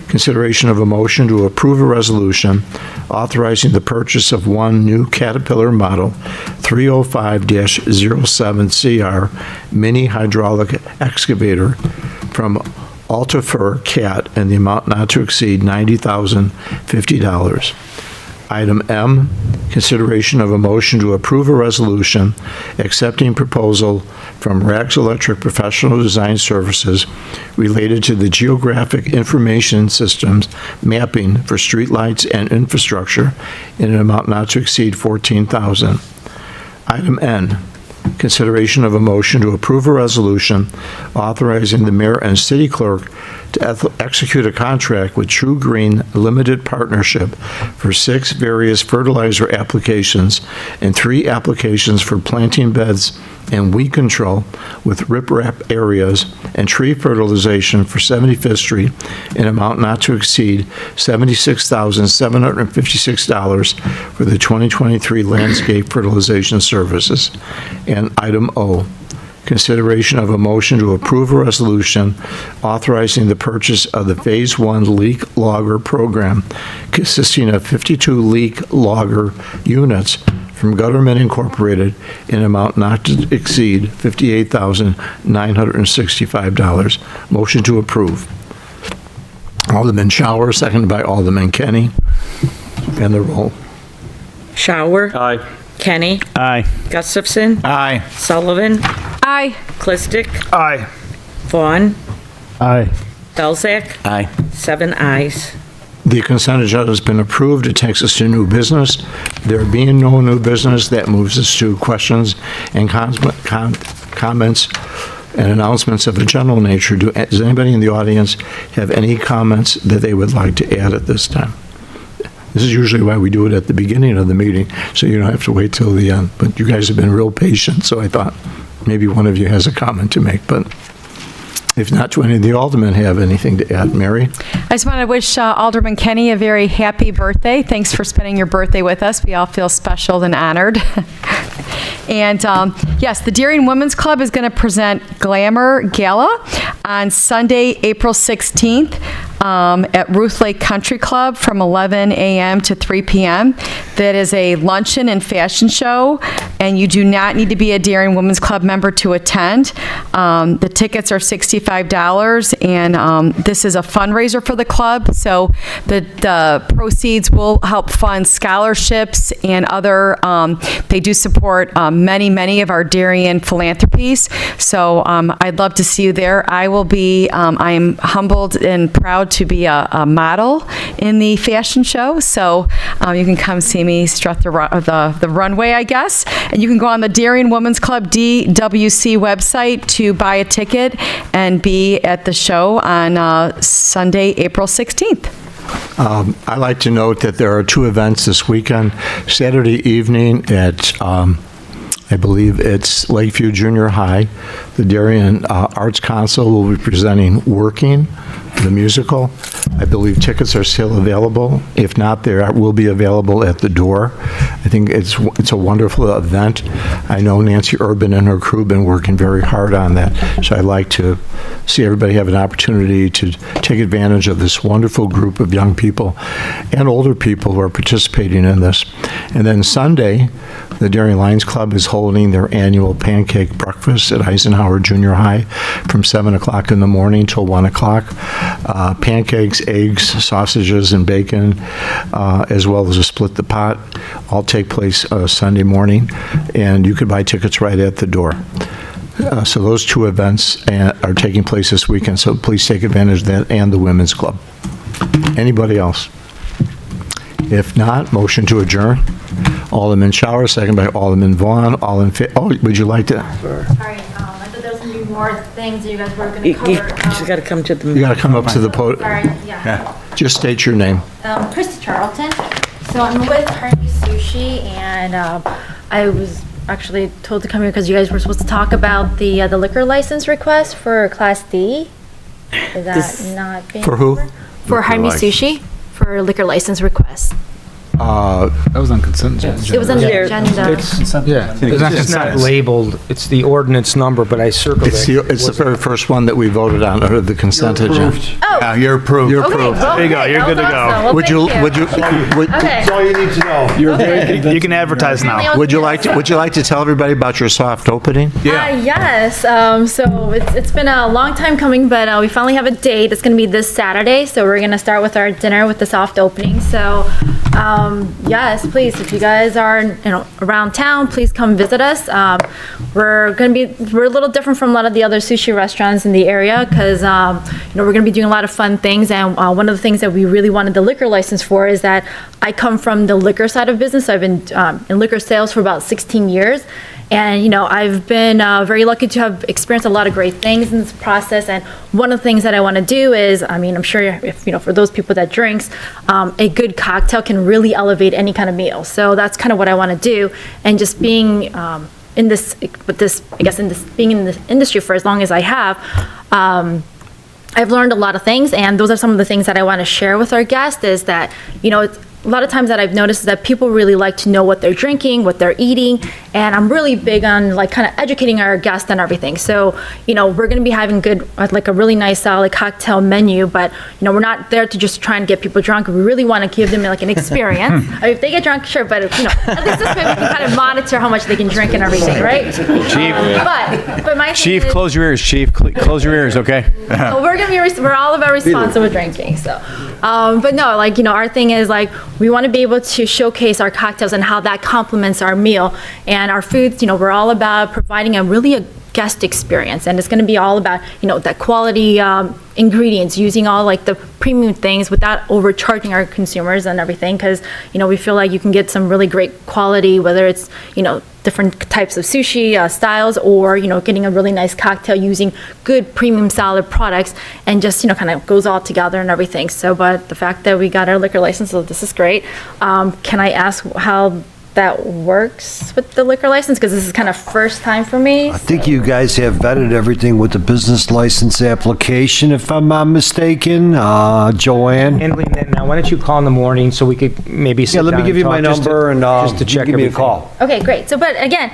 consideration of a motion to approve a resolution authorizing the purchase of one new Caterpillar Model 305-07CR mini hydraulic excavator from Altifer Cat in the amount not to exceed $90,050. Item M, consideration of a motion to approve a resolution accepting proposal from Rags Electric Professional Design Services related to the geographic information systems mapping for streetlights and infrastructure in an amount not to exceed $14,000. Item N, consideration of a motion to approve a resolution authorizing the mayor and city clerk to execute a contract with True Green Limited Partnership for 6 various fertilizer applications and 3 applications for planting beds and weed control with riprap areas and tree fertilization for 75th Street in an amount not to exceed $76,756 for the 2023 landscape fertilization services. And item O, consideration of a motion to approve a resolution authorizing the purchase of the Phase 1 leak logger program consisting of 52 leak logger units from Gutterman Incorporated in an amount not to exceed $58,965. Motion to approve. Alderman Shower, seconded by Alderman Kenny. And the roll. Shower. Aye. Kenny. Aye. Gustafson. Aye. Sullivan. Aye. Clistic. Aye. Vaughn. Aye. Belzak. Aye. 7 ayes. The consent agenda has been approved. It takes us to new business. There being no new business, that moves us to questions and comments and announcements of a general nature. Does anybody in the audience have any comments that they would like to add at this time? This is usually why we do it at the beginning of the meeting, so you don't have to wait till the end. But you guys have been real patient, so I thought maybe one of you has a comment to make. But if not, do any of the aldermen have anything to add? Mary? I just want to wish Alderman Kenny a very happy birthday. Thanks for spending your birthday with us. We all feel special and honored. And yes, the Darien Women's Club is going to present Glamour Gala on Sunday, April 16th at Ruth Lake Country Club from 11 a.m. to 3 p.m. That is a luncheon and fashion show, and you do not need to be a Darien Women's Club member to attend. The tickets are $65, and this is a fundraiser for the club, so the proceeds will help fund scholarships and other, they do support many of our Darien philanthropies, so I'd love to see you there. I will be, I'm humbled and proud to be a model in the fashion show, so you can come see me strut the runway, I guess, and you can go on the Darien Women's Club DWC website to buy a ticket and be at the show on Sunday, April 16th. I'd like to note that there are 2 events this weekend. Saturday evening at, I believe it's Lakeview Junior High, the Darien Arts Council will be presenting Working, the musical. I believe tickets are still available. If not, they will be available at the door. I think it's a wonderful event. I know Nancy Urban and her crew have been working very hard on that, so I'd like to see everybody have an opportunity to take advantage of this wonderful group of young people and older people who are participating in this. And then Sunday, the Darien Lions Club is holding their annual pancake breakfast at Eisenhower Junior High from 7 o'clock in the morning till 1 o'clock. Pancakes, eggs, sausages, and bacon, as well as a split the pot, all take place Sunday morning, and you could buy tickets right at the door. So those 2 events are taking place this weekend, so please take advantage of that and the Women's Club. Anybody else? If not, motion to adjourn. Alderman Shower, second by Alderman Vaughn. All in favor? Oh, would you like to? Sorry, I thought there was going to be more things that you guys were going to cover. You just got to come to the... You got to come up to the podium. Sorry, yeah. Just state your name. Christy Charlton. So I'm with Harvey Sushi, and I was actually told to come here because you guys were supposed to talk about the liquor license request for Class D. Is that not being... For who? covered? For Harvey Sushi, for liquor license request. That was on consent agenda. It was on the agenda. It's not labeled, it's the ordinance number, but I circled it. It's the very first one that we voted on under the consent agenda. Oh. Yeah, you're approved. You're Okay, approved. well, There you go, you're good to go. awesome. Well, Would you, thank that's all you need to know. You can advertise now. Would you like to tell everybody about your soft opening? Yes. So it's been a long time coming, but we finally have a date. It's going to be this Saturday. So we're going to start with our dinner with the soft opening. So yes, please, if you guys are around town, please come visit us. We're a little different from a lot of the other sushi restaurants in the area because we're going to be doing a lot of fun things. And one of the things that we really wanted the liquor license for is that I come from the liquor side of business. I've been in liquor sales for about 16 years. And, I've been very lucky to have experienced a lot of great things in this process. And one of the things that I want to do is, I'm sure if, for those people that drinks, a good cocktail can really elevate any kind of meal. So that's kind of what I want to do. And just being being in this industry for as long as I have, I've learned a lot of things. And those are some of the things that I want to share with our guests is that, a lot of times that I've noticed is that people really like to know what they're drinking, what they're eating, and I'm really big on kind of educating our guests and everything. So, we're going to be having a really nice solid cocktail menu, but, we're not there to just try and get people drunk. We really want to give them an experience. If they get drunk, sure, but, at least this way we can kind of monitor how much they can drink and everything, right? Chief, but my Chief, thing is, close your ears, Chief. Close your ears, okay? so we're all about responsible drinking. So, But no, like, our thing is like, we want to be able to showcase our cocktails and how that complements our meal. And our foods, we're all about providing a guest experience, and it's going to be all about that quality ingredients, using all like the premium things without overcharging our consumers and everything, because we feel like you can get some really great quality, whether it's different types of sushi styles, or getting a really nice cocktail using good premium solid products, and just kind of goes all together and everything. So but the fact that we got our liquor license, so this is great. Can I ask how that works with the liquor license, because this is kind of first time for me? I think you guys have vetted everything with the business license application, if I'm not mistaken. Joanne? Handling that now, why don't you call in the morning so we could maybe sit Yeah, let down me give and you my talk, just to- number and just to check give me a everything. call. Okay, great. So, but again,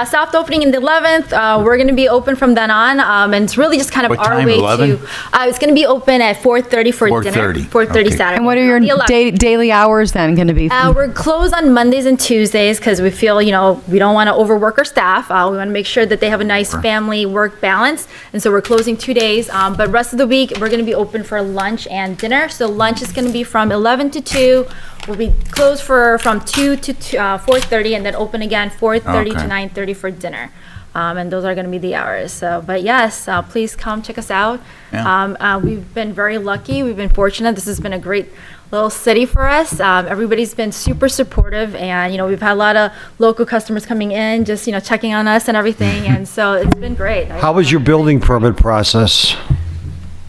soft opening in the 11th. We're going to be open from then on, and it's really just kind of What our time, way 11? to. It's going to be open at 4:30 for dinner. 4:30. 4:30 Okay. Saturday. And what are your The 11th. daily hours then going to be? We're closed on Mondays and Tuesdays because we feel, we don't want to overwork our staff. We want to make sure that they have a nice family work balance. And so we're closing 2 days. But rest of the week, we're going to be open for lunch and dinner. So lunch is going to be from 11 to 2. We'll be closed from 2 to 4:30, and then open again 4:30 to Okay. 9:30 for dinner. And those are going to be the hours. So, but yes, please come check us out. Yeah. We've been very lucky. We've been fortunate. This has been a great little city for us. Everybody's been super supportive, and we've had a lot of local customers coming in, just checking on us and everything, and so it's been great. How was your building permit process?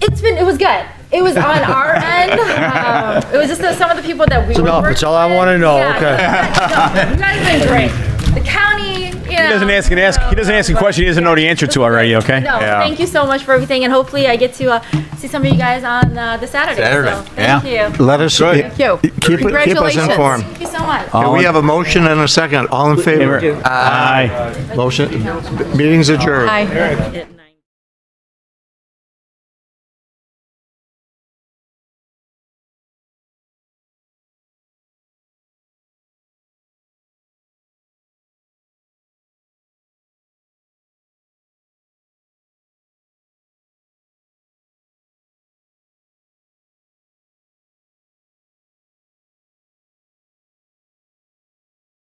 It was good. It was on our end. It was just that some of the people that we It's were enough. working It's all I want to know. Yeah, Okay. no, you guys have been great. The county, He doesn't ask a question he doesn't know the answer to already, okay? No, thank you so much for everything, and hopefully I get to see some of you guys on the Saturday. Saturday, So, thank you. Let us, Thank you. keep us Congratulations. informed. Thank you so much. Okay, we have a motion and a second. All in favor? Aye. Motion, meeting's adjourned. Hi. At